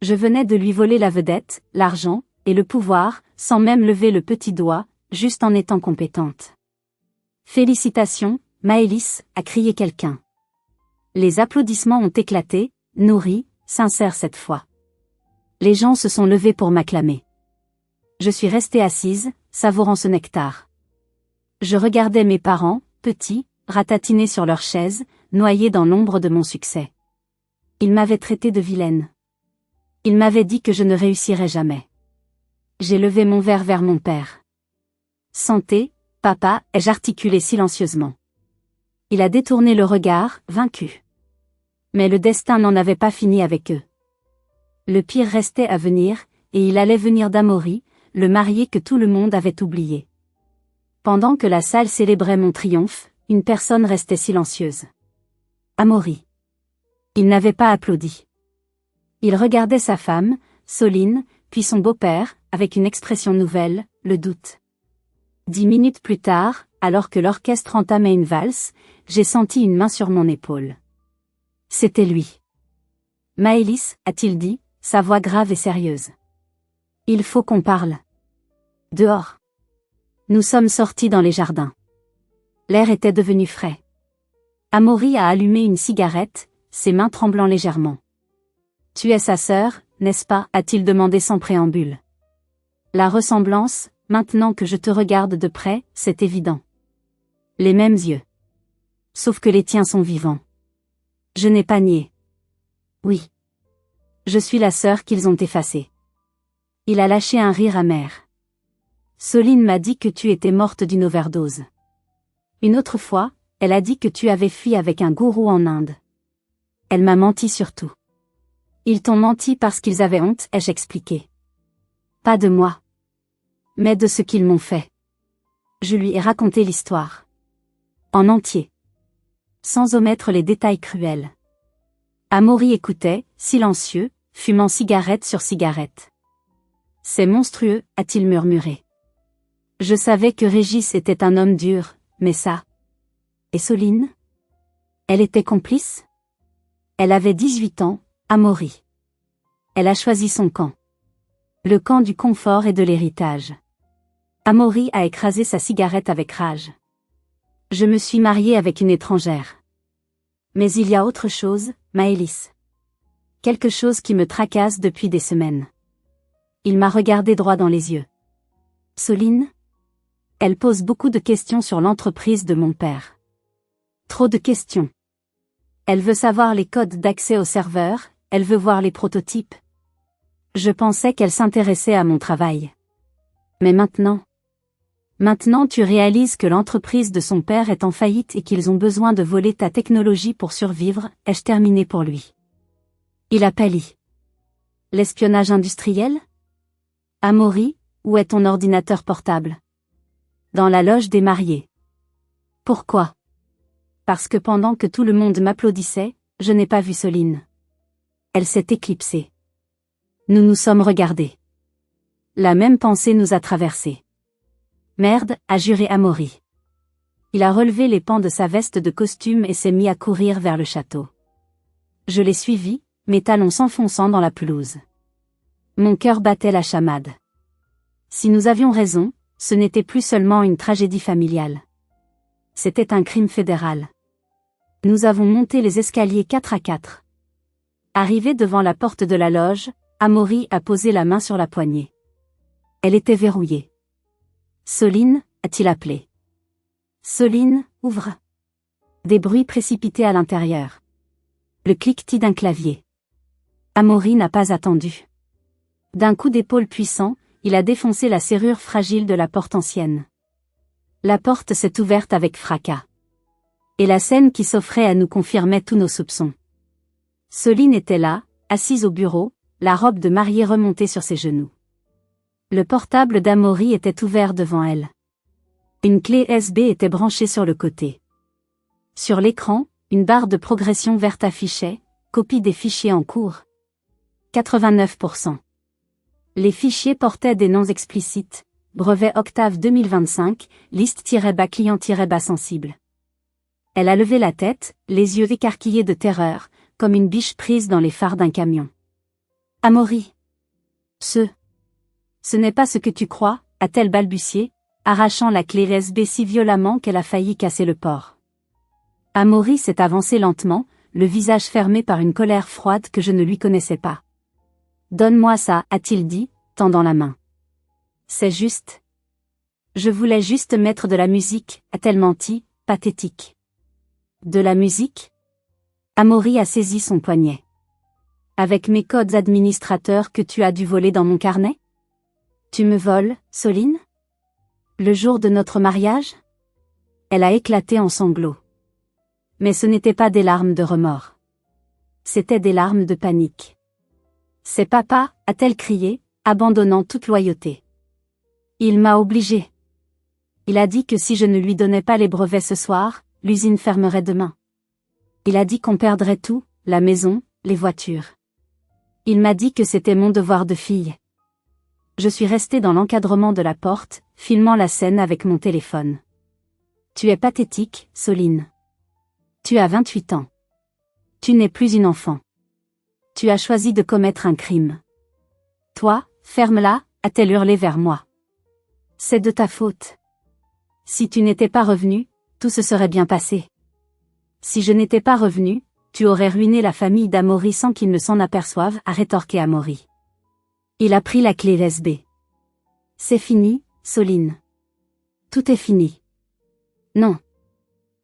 Je venais de lui voler la vedette, l'argent, et le pouvoir, sans même lever le petit doigt, juste en étant compétente. « Félicitations, Maëlys » a crié quelqu'un. Les applaudissements ont éclaté, nourris, sincères cette fois. Les gens se sont levés pour m'acclamer. Je suis restée assise, savourant ce nectar. Je regardais mes parents, petits, ratatinés sur leur chaise, noyés dans l'ombre de mon succès. Ils m'avaient traité de vilaine. Ils m'avaient dit que je ne réussirais jamais. J'ai levé mon verre vers mon père. « Santé, papa » ai-je articulé silencieusement. Il a détourné le regard, vaincu. Mais le destin n'en avait pas fini avec eux. Le pire restait à venir, et il allait venir d'Amaury, le marié que tout le monde avait oublié. Pendant que la salle célébrait mon triomphe, une personne restait silencieuse. Amaury. Il n'avait pas applaudi. Il regardait sa femme, Soline, puis son beau-père, avec une expression nouvelle, le doute. 10 minutes plus tard, alors que l'orchestre entamait une valse, j'ai senti une main sur mon épaule. C'était lui. « Maëlys » a-t-il dit, sa voix grave et sérieuse. « Il faut qu'on parle. » Dehors. Nous sommes sortis dans les jardins. L'air était devenu frais. Amaury a allumé une cigarette, ses mains tremblant légèrement. « Tu es sa sœur, n'est-ce pas » a-t-il demandé sans préambule. La ressemblance, maintenant que je te regarde de près, c'est évident. Les mêmes yeux. Sauf que les tiens sont vivants. Je n'ai pas nié. Oui. Je suis la sœur qu'ils ont effacée. Il a lâché un rire amer. Soline m'a dit que tu étais morte d'une overdose. Une autre fois, elle a dit que tu avais fui avec un gourou en Inde. Elle m'a menti surtout. Ils t'ont menti parce qu'ils avaient honte, ai-je expliqué. Pas de moi. Mais de ce qu'ils m'ont fait. Je lui ai raconté l'histoire. En entier. Sans omettre les détails cruels. Amaury écoutait, silencieux, fumant cigarette sur cigarette. C'est monstrueux, a-t-il murmuré. Je savais que Régis était un homme dur, mais ça. Et Soline? Elle était complice? Elle avait 18 ans, Amaury. Elle a choisi son camp. Le camp du confort et de l'héritage. Amaury a écrasé sa cigarette avec rage. Je me suis mariée avec une étrangère. Mais il y a autre chose, Maëlys. Quelque chose qui me tracasse depuis des semaines. Il m'a regardé droit dans les yeux. Soline? Elle pose beaucoup de questions sur l'entreprise de mon père. Trop de questions. Elle veut savoir les codes d'accès au serveur, elle veut voir les prototypes. Je pensais qu'elle s'intéressait à mon travail. Mais maintenant tu réalises que l'entreprise de son père est en faillite et qu'ils ont besoin de voler ta technologie pour survivre, ai-je terminé pour lui. Il a pâli. L'espionnage industriel? Amaury, où est ton ordinateur portable? Dans la loge des mariés. Pourquoi? Parce que pendant que tout le monde m'applaudissait, je n'ai pas vu Soline. Elle s'est éclipsée. Nous nous sommes regardés. La même pensée nous a traversés. Merde, a juré Amaury. Il a relevé les pans de sa veste de costume et s'est mis à courir vers le château. Je l'ai suivi, mes talons s'enfonçant dans la pelouse. Mon cœur battait la chamade. Si nous avions raison, ce n'était plus seulement une tragédie familiale. C'était un crime fédéral. Nous avons monté les escaliers 4 à 4. Arrivé devant la porte de la loge, Amaury a posé la main sur la poignée. Elle était verrouillée. Soline, a-t-il appelé. Soline, ouvre. Des bruits précipités à l'intérieur. Le cliquetis d'un clavier. Amaury n'a pas attendu. D'un coup d'épaule puissant, il a défoncé la serrure fragile de la porte ancienne. La porte s'est ouverte avec fracas. Et la scène qui s'offrait à nous confirmait tous nos soupçons. Soline était là, assise au bureau, la robe de mariée remontée sur ses genoux. Le portable d'Amaury était ouvert devant elle. Une clé USB était branchée sur le côté. Sur l'écran, une barre de progression verte affichait « Copie des fichiers en cours ». 89%. Les fichiers portaient des noms explicites, brevet Octave 2025, liste-bas client-bas sensible. Elle a levé la tête, les yeux écarquillés de terreur, comme une biche prise dans les phares d'un camion. Amaury. Ce n'est pas ce que tu crois, a-t-elle balbutié, arrachant la clé USB si violemment qu'elle a failli casser le port. Amaury s'est avancé lentement, le visage fermé par une colère froide que je ne lui connaissais pas. Donne-moi ça, a-t-il dit, tendant la main. C'est juste. Je voulais juste mettre de la musique, a-t-elle menti, pathétique. De la musique? Amaury a saisi son poignet. Avec mes codes administrateurs que tu as dû voler dans mon carnet? Tu me voles, Soline? Le jour de notre mariage? Elle a éclaté en sanglots. Mais ce n'était pas des larmes de remords. C'était des larmes de panique. C'est papa, a-t-elle crié, abandonnant toute loyauté. Il m'a obligée. Il a dit que si je ne lui donnais pas les brevets ce soir, l'usine fermerait demain. Il a dit qu'on perdrait tout, la maison, les voitures. Il m'a dit que c'était mon devoir de fille. Je suis restée dans l'encadrement de la porte, filmant la scène avec mon téléphone. Tu es pathétique, Soline. Tu as 28 ans. Tu n'es plus une enfant. Tu as choisi de commettre un crime. Toi, ferme-la, a-t-elle hurlé vers moi. C'est de ta faute. Si tu n'étais pas revenu, tout se serait bien passé. Si je n'étais pas revenu, tu aurais ruiné la famille d'Amaury sans qu'il ne s'en aperçoive, a rétorqué Amaury. Il a pris la clé USB. C'est fini, Soline. Tout est fini. Non.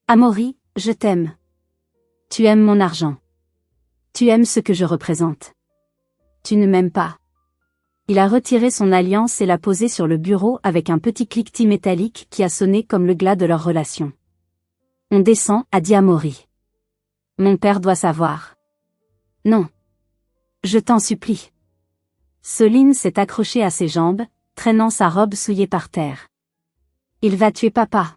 Amaury, je t'aime. Tu aimes mon argent. Tu aimes ce que je représente. Tu ne m'aimes pas. Il a retiré son alliance et l'a posée sur le bureau avec un petit cliquetis métallique qui a sonné comme le glas de leur relation. On descend, a dit Amaury. Mon père doit savoir. Non. Je t'en supplie. Soline s'est accrochée à ses jambes, traînant sa robe souillée par terre. Il va tuer papa.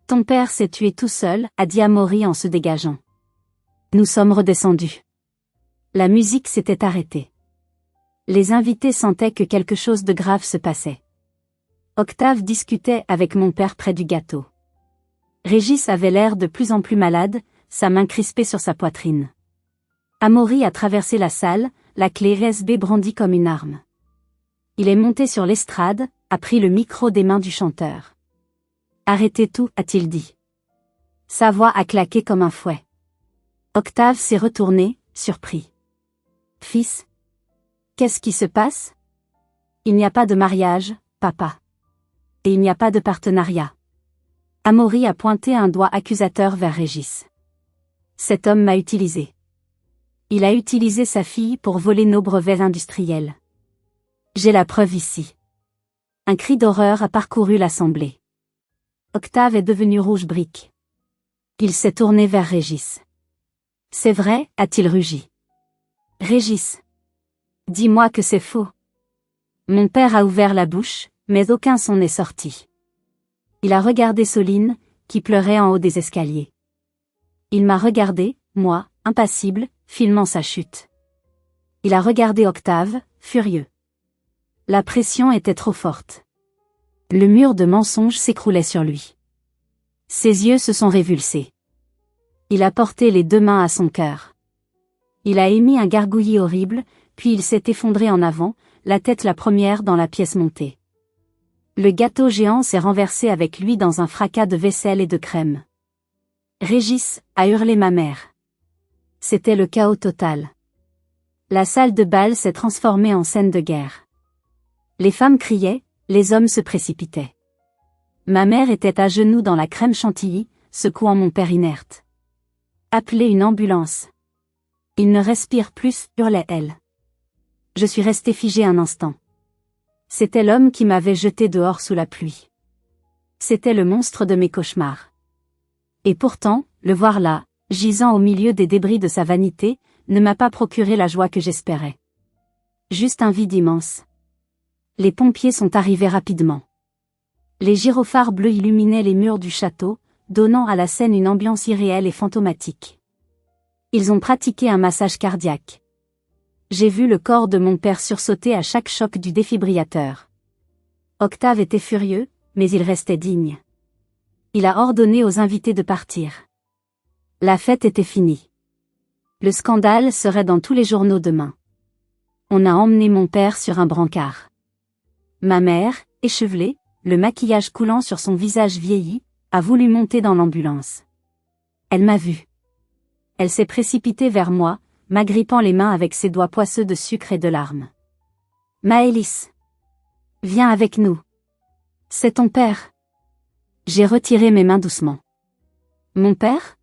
Ton père s'est tué tout seul, a dit Amaury en se dégageant. Nous sommes redescendus. La musique s'était arrêtée. Les invités sentaient que quelque chose de grave se passait. Octave discutait avec mon père près du gâteau. Régis avait l'air de plus en plus malade, sa main crispée sur sa poitrine. Amaury a traversé la salle, la clé USB brandie comme une arme. Il est monté sur l'estrade, a pris le micro des mains du chanteur. Arrêtez tout, a-t-il dit. Sa voix a claqué comme un fouet. Octave s'est retourné, surpris. Fils? Qu'est-ce qui se passe? Il n'y a pas de mariage, papa. Et il n'y a pas de partenariat. Amaury a pointé un doigt accusateur vers Régis. Cet homme m'a utilisé. Il a utilisé sa fille pour voler nos brevets industriels. J'ai la preuve ici. Un cri d'horreur a parcouru l'assemblée. Octave est devenu rouge brique. Il s'est tourné vers Régis. C'est vrai, a-t-il rugi. Régis. Dis-moi que c'est faux. Mon père a ouvert la bouche, mais aucun son n'est sorti. Il a regardé Soline, qui pleurait en haut des escaliers. Il m'a regardé, moi, impassible, filmant sa chute. Il a regardé Octave, furieux. La pression était trop forte. Le mur de mensonges s'écroulait sur lui. Ses yeux se sont révulsés. Il a porté les deux mains à son cœur. Il a émis un gargouillis horrible, puis il s'est effondré en avant, la tête la première dans la pièce montée. Le gâteau géant s'est renversé avec lui dans un fracas de vaisselle et de crème. Régis, a hurlé ma mère. C'était le chaos total. La salle de bal s'est transformée en scène de guerre. Les femmes criaient, les hommes se précipitaient. Ma mère était à genoux dans la crème chantilly, secouant mon père inerte. Appelez une ambulance. Il ne respire plus, hurlait-elle. Je suis resté figé un instant. C'était l'homme qui m'avait jeté dehors sous la pluie. C'était le monstre de mes cauchemars. Et pourtant, le voir là, gisant au milieu des débris de sa vanité, ne m'a pas procuré la joie que j'espérais. Juste un vide immense. Les pompiers sont arrivés rapidement. Les gyrophares bleus illuminaient les murs du château, donnant à la scène une ambiance irréelle et fantomatique. Ils ont pratiqué un massage cardiaque. J'ai vu le corps de mon père sursauter à chaque choc du défibrillateur. Octave était furieux, mais il restait digne. Il a ordonné aux invités de partir. La fête était finie. Le scandale serait dans tous les journaux demain. On a emmené mon père sur un brancard. Ma mère, échevelée, le maquillage coulant sur son visage vieilli, a voulu monter dans l'ambulance. Elle m'a vu. Elle s'est précipitée vers moi, m'agrippant les mains avec ses doigts poisseux de sucre et de larmes. Maëlys. Viens avec nous. C'est ton père. J'ai retiré mes mains doucement. Mon père?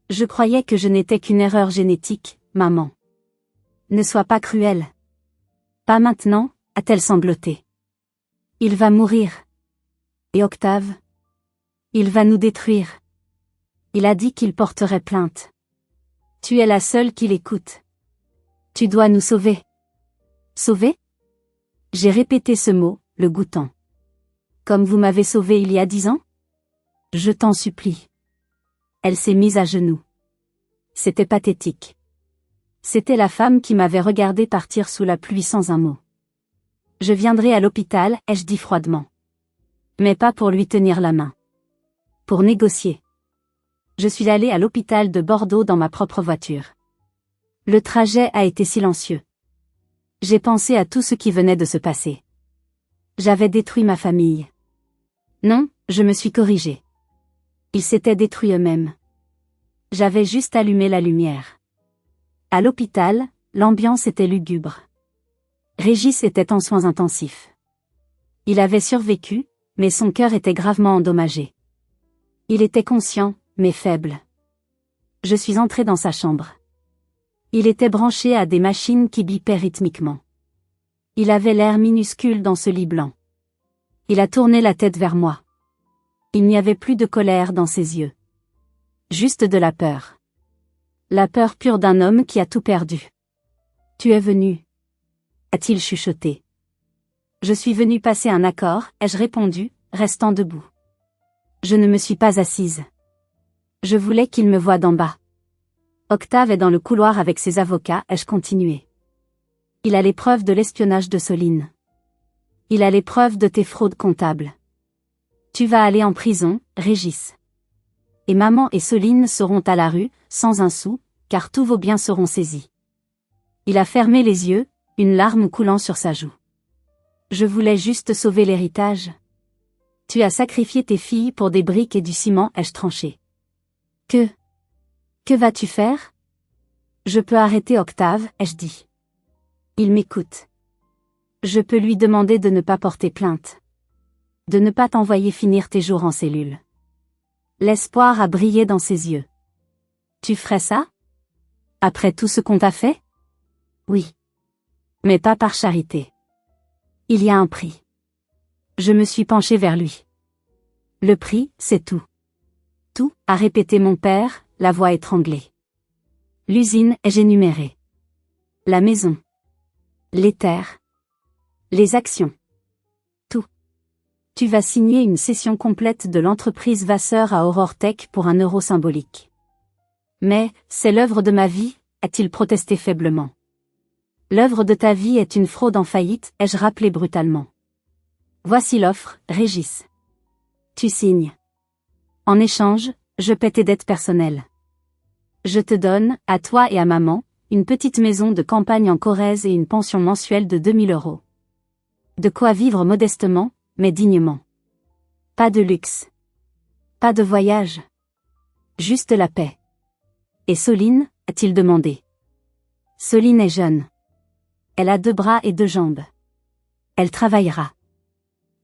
Je croyais que je n'étais qu'une erreur génétique, maman. Ne sois pas cruelle. Pas maintenant, a-t-elle sangloté. Il va mourir. Et Octave? Il va nous détruire. Il a dit qu'il porterait plainte. Tu es la seule qui l'écoute. Tu dois nous sauver. Sauver? J'ai répété ce mot, le goûtant. Comme vous m'avez sauvé il y a 10 ans? Je t'en supplie. Elle s'est mise à genoux. C'était pathétique. C'était la femme qui m'avait regardé partir sous la pluie sans un mot. Je viendrai à l'hôpital, ai-je dit froidement. Mais pas pour lui tenir la main. Pour négocier. Je suis allé à l'hôpital de Bordeaux dans ma propre voiture. Le trajet a été silencieux. J'ai pensé à tout ce qui venait de se passer. J'avais détruit ma famille. Non, je me suis corrigée. Ils s'étaient détruits eux-mêmes. J'avais juste allumé la lumière. À l'hôpital, l'ambiance était lugubre. Régis était en soins intensifs. Il avait survécu, mais son cœur était gravement endommagé. Il était conscient, mais faible. Je suis entrée dans sa chambre. Il était branché à des machines qui bipaient rythmiquement. Il avait l'air minuscule dans ce lit blanc. Il a tourné la tête vers moi. Il n'y avait plus de colère dans ses yeux. Juste de la peur. La peur pure d'un homme qui a tout perdu. « Tu es venu ?» a-t-il chuchoté. Je suis venu passer un accord, ai-je répondu, restant debout. Je ne me suis pas assise. Je voulais qu'il me voie d'en bas. Octave est dans le couloir avec ses avocats, ai-je continué. Il a les preuves de l'espionnage de Soline. Il a les preuves de tes fraudes comptables. Tu vas aller en prison, Régis. Et maman et Soline seront à la rue, sans un sou, car tous vos biens seront saisis. Il a fermé les yeux, une larme coulant sur sa joue. Je voulais juste sauver l'héritage. Tu as sacrifié tes filles pour des briques et du ciment, ai-je tranché. Que vas-tu faire? Je peux arrêter Octave, ai-je dit. Il m'écoute. Je peux lui demander de ne pas porter plainte. De ne pas t'envoyer finir tes jours en cellule. L'espoir a brillé dans ses yeux. Tu ferais ça? Après tout ce qu'on t'a fait? Oui. Mais pas par charité. Il y a un prix. Je me suis penchée vers lui. Le prix, c'est tout. Tout, a répété mon père, la voix étranglée. L'usine, ai-je énuméré. La maison. Les terres. Les actions. Tout. Tu vas signer une cession complète de l'entreprise Vasseur à Aurore Tech pour €1 symbolique. Mais, c'est l'œuvre de ma vie, a-t-il protesté faiblement. L'œuvre de ta vie est une fraude en faillite, ai-je rappelé brutalement. Voici l'offre, Régis. Tu signes. En échange, je paie tes dettes personnelles. Je te donne, à toi et à maman, une petite maison de campagne en Corrèze et une pension mensuelle de 2000 €. De quoi vivre modestement, mais dignement. Pas de luxe. Pas de voyage. Juste la paix. Et Soline, a-t-il demandé. Soline est jeune. Elle a 2 bras et 2 jambes. Elle travaillera.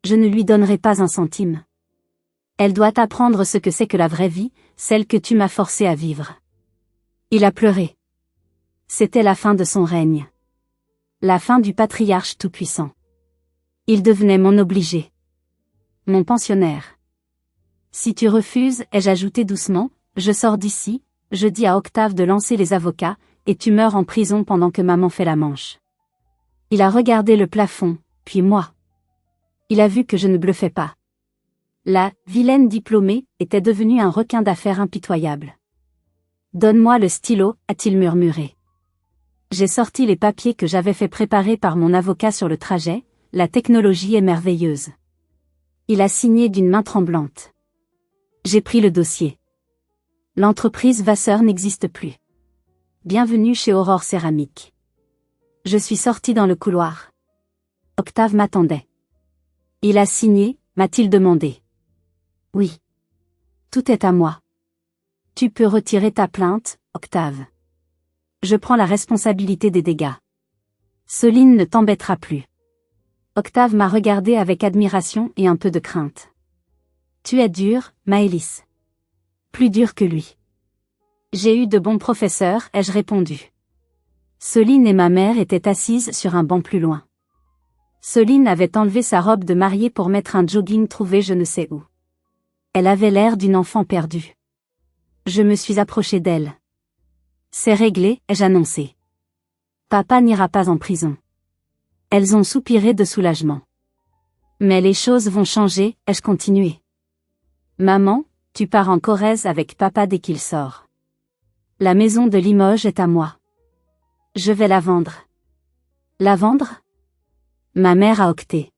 Je ne lui donnerai pas un centime. Elle doit apprendre ce que c'est que la vraie vie, celle que tu m'as forcée à vivre. Il a pleuré. C'était la fin de son règne. La fin du patriarche tout-puissant. Il devenait mon obligé. Mon pensionnaire. Si tu refuses, ai-je ajouté doucement, je sors d'ici, je dis à Octave de lancer les avocats, et tu meurs en prison pendant que maman fait la manche. Il a regardé le plafond, puis moi. Il a vu que je ne bluffais pas. La vilaine diplômée était devenue un requin d'affaires impitoyable. Donne-moi le stylo, a-t-il murmuré. J'ai sorti les papiers que j'avais fait préparer par mon avocat sur le trajet, la technologie est merveilleuse. Il a signé d'une main tremblante. J'ai pris le dossier. L'entreprise Vasseur n'existe plus. Bienvenue chez Aurore Céramique. Je suis sortie dans le couloir. Octave m'attendait. Il a signé, m'a-t-il demandé. Oui. Tout est à moi. Tu peux retirer ta plainte, Octave. Je prends la responsabilité des dégâts. Soline ne t'embêtera plus. Octave m'a regardé avec admiration et un peu de crainte. Tu es dur, Maëlys. Plus dur que lui. J'ai eu de bons professeurs, ai-je répondu. Soline et ma mère étaient assises sur un banc plus loin. Soline avait enlevé sa robe de mariée pour mettre un jogging trouvé je ne sais où. Elle avait l'air d'une enfant perdue. Je me suis approchée d'elle. C'est réglé, ai-je annoncé. Papa n'ira pas en prison. Elles ont soupiré de soulagement. Mais les choses vont changer, ai-je continué. Maman, tu pars en Corrèze avec papa dès qu'il sort. La maison de Limoges est à moi. Je vais la vendre. La vendre? Ma mère a octé.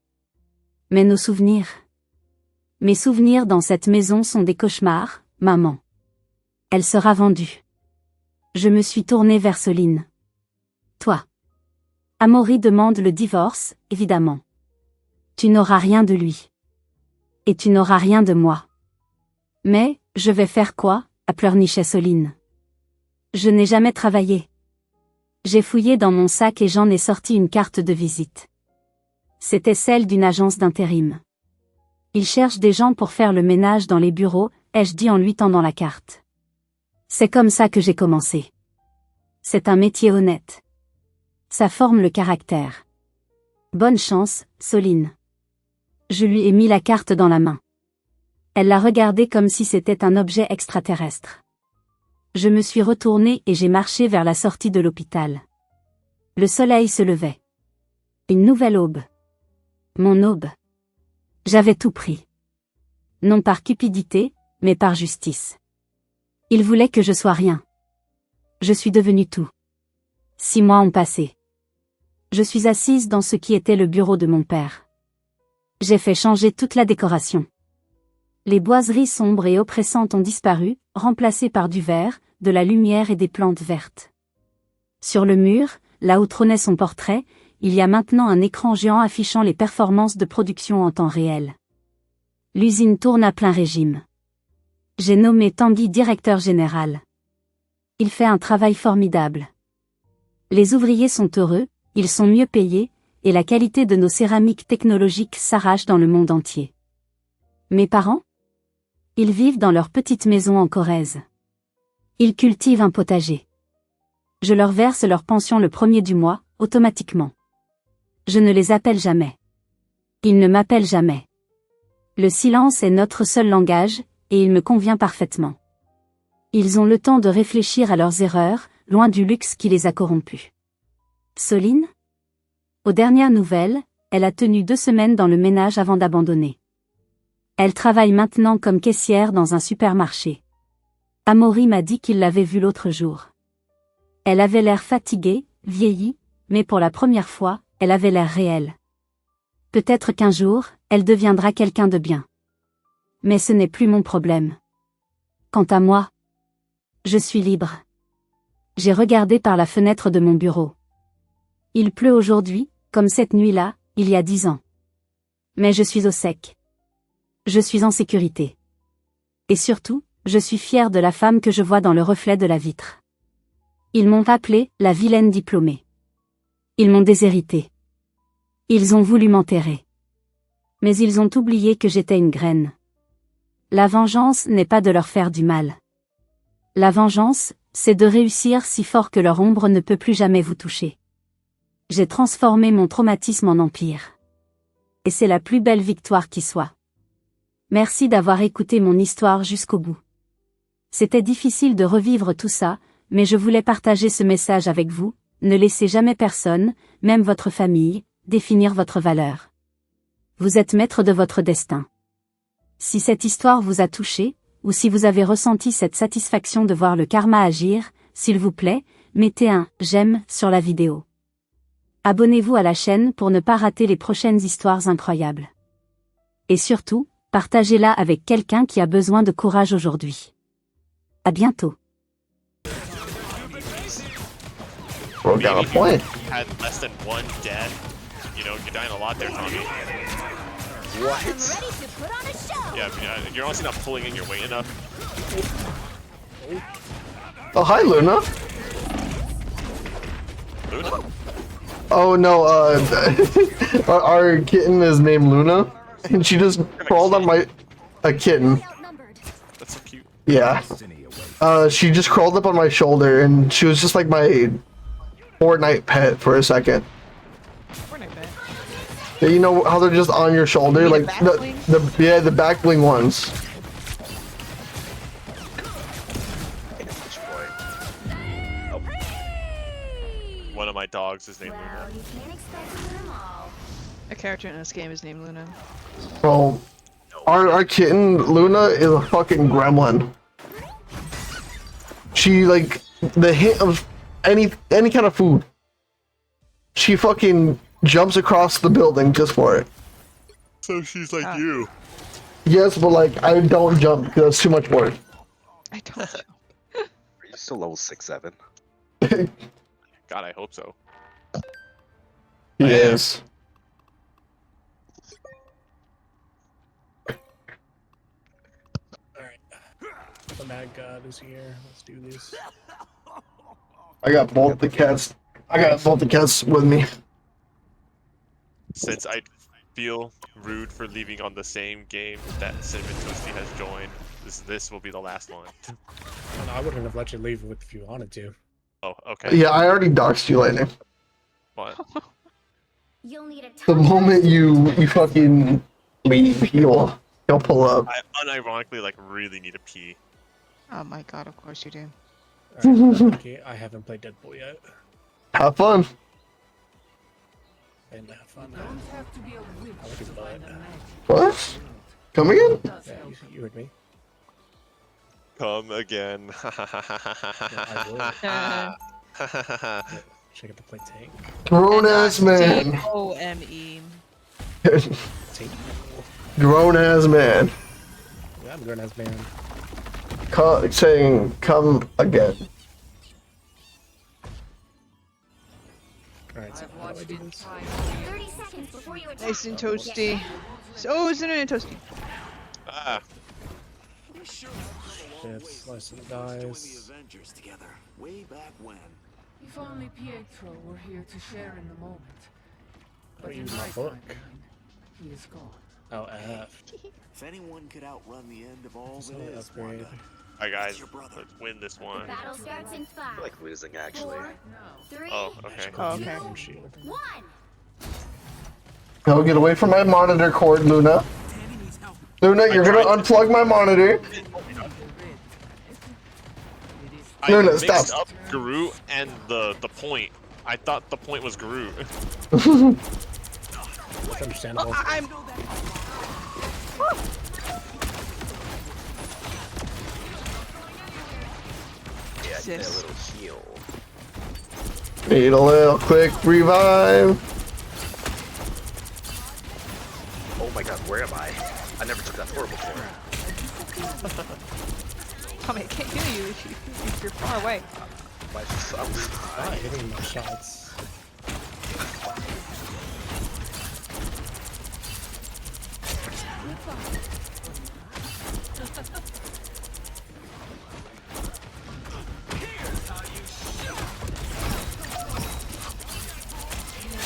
Mais nos souvenirs. Mes souvenirs dans cette maison sont des cauchemars, maman. Elle sera vendue. Je me suis tournée vers Soline. Toi. Amaury demande le divorce, évidemment. Tu n'auras rien de lui. Et tu n'auras rien de moi. Mais, je vais faire quoi, a pleurniché Soline. Je n'ai jamais travaillé. J'ai fouillé dans mon sac et j'en ai sorti une carte de visite. C'était celle d'une agence d'intérim. Ils cherchent des gens pour faire le ménage dans les bureaux, ai-je dit en lui tendant la carte. C'est comme ça que j'ai commencé. C'est un métier honnête. Ça forme le caractère. Bonne chance, Soline. Je lui ai mis la carte dans la main. Elle l'a regardée comme si c'était un objet extraterrestre. Je me suis retournée et j'ai marché vers la sortie de l'hôpital. Le soleil se levait. Une nouvelle aube. Mon aube. J'avais tout pris. Non par cupidité, mais par justice. Il voulait que je sois rien. Je suis devenue tout. 6 mois ont passé. Je suis assise dans ce qui était le bureau de mon père. J'ai fait changer toute la décoration. Les boiseries sombres et oppressantes ont disparu, remplacées par du vert, de la lumière et des plantes vertes. Sur le mur, là où trônait son portrait, il y a maintenant un écran géant affichant les performances de production en temps réel. L'usine tourne à plein régime. J'ai nommé Tanguy directeur général. Il fait un travail formidable. Les ouvriers sont heureux, ils sont mieux payés, et la qualité de nos céramiques technologiques s'arrache dans le monde entier. Mes parents? Ils vivent dans leur petite maison en Corrèze. Ils cultivent un potager. Je leur verse leur pension le 1er du mois, automatiquement. Je ne les appelle jamais. Ils ne m'appellent jamais. Le silence est notre seul langage, et il me convient parfaitement. Ils ont le temps de réfléchir à leurs erreurs, loin du luxe qui les a corrompus. Soline? Aux dernières nouvelles, elle a tenu 2 semaines dans le ménage avant d'abandonner. Elle travaille maintenant comme caissière dans un supermarché. Amaury m'a dit qu'il l'avait vue l'autre jour. Elle avait l'air fatiguée, vieillie, mais pour la première fois, elle avait l'air réelle. Peut-être qu'un jour, elle deviendra quelqu'un de bien. Mais ce n'est plus mon problème. Quant à moi, je suis libre. J'ai regardé par la fenêtre de mon bureau. Il pleut aujourd'hui, comme cette nuit-là, il y a 10 ans. Mais je suis au sec. Je suis en sécurité. Et surtout, je suis fière de la femme que je vois dans le reflet de la vitre. Ils m'ont appelée la vilaine diplômée. Ils m'ont déshéritée. Ils ont voulu m'enterrer. Mais ils ont oublié que j'étais une graine. La vengeance n'est pas de leur faire du mal. La vengeance, c'est de réussir si fort que leur ombre ne peut plus jamais vous toucher. J'ai transformé mon traumatisme en empire. Et c'est la plus belle victoire qui soit. Merci d'avoir écouté mon histoire jusqu'au bout. C'était difficile de revivre tout ça, mais je voulais partager ce message avec vous. Ne laissez jamais personne, même votre famille, définir votre valeur. Vous êtes maître de votre destin. Si cette histoire vous a touché, ou si vous avez ressenti cette satisfaction de voir le karma agir, s'il vous plaît, mettez un « j'aime » sur la vidéo. Abonnez-vous à la chaîne pour ne pas rater les prochaines histoires incroyables. Et surtout, partagez-la avec quelqu'un qui a besoin de courage aujourd'hui. À bientôt. Bro got a point. Had less than 1 death. You know, you're dying a lot there, Tommy. What? Yeah, you're honestly not pulling in your weight enough. Oh, hi, Luna. Luna? Oh no, our kitten is named Luna, and she just crawled on a kitten. That's so cute. Yeah. She just crawled up on my shoulder, and she was just like my Fortnite pet for a second. Fortnite pet. Yeah, you know how they're just on your shoulder, You mean like the the back bling ones. One of my dogs is named Luna. A character in this game is named Luna. Bro, our kitten Luna is a fucking gremlin. She like the hint of any kind of food. She fucking jumps across the building just for it. So she's like Ah. you. Yes, but like I don't jump because it's too much work. I don't know. Are you still level 6-7? God, I hope so. Yes. The Mad God is here. Let's do this. I got both the cats. I got both the cats with me. Since I feel rude for leaving on the same game that Cinnamon Toasty has joined, this will be the last one. And I wouldn't have let you leave if you wanted to. Oh, okay. Yeah, I already doxed you, Lightning. What? You'll need a The moment you fucking leave, he'll pull up. I unironically like really need a pee. Oh my god, of course you do. Alright, okay, I haven't played Deadpool yet. Have fun. And have fun. Don't have to be a witch I like his to butt. find the magic. What? Come again? Does Yeah, help. you heard me. Come again. Should I get to play Tank? Grown ass man. T-O-M-E. Tank? Grown ass man. Yeah, I'm grown as man. Saying come again. Alright, so I've how do I watched do it this? time. 30 seconds before you attack. Nice and toasty. Oh, Cinnamon and Toasty. Ah, It's slice and dice. Avengers together, way back when. If only Pietro were here to share in the moment. But Wait, in my my book. timeline, he is gone. Oh, F. If anyone could outrun the end of all So that is, upgrade. Wanda, alright guys, your brother. let's win this The one. battle starts in I 5, feel like losing actually. 4, No. 3, Oh, okay. Oh, okay. Flame shield. 1. Go get away from my monitor cord, Luna. Luna, you're gonna unplug my monitor. I No, mixed stop. up Groot and the point. I thought the point was Groot. It's understandable. I'm. Yeah, I need a Sis. little heal. Need a little quick revive. Oh my god, where am I? I never took that floor before. Tommy, I can't hear you if you're far away. My thumbs. Ah, hitting my shots.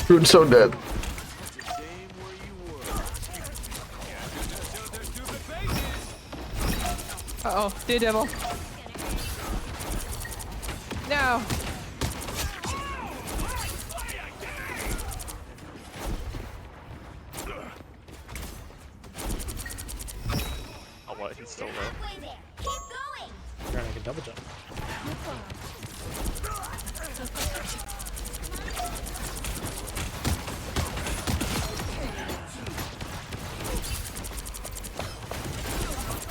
Groot's so dead. Uh oh, Daredevil. No. Oh, what? He's still low. Halfway there. Keep going. Trying to make a double jump.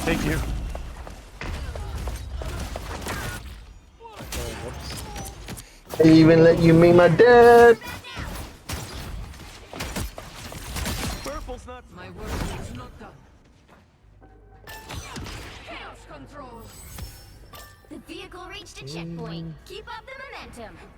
Thank you. Oh, whoops. I even let you meet my dad. Purple's not. My work is not done. Chaos control. The vehicle reached a checkpoint. Keep up the momentum.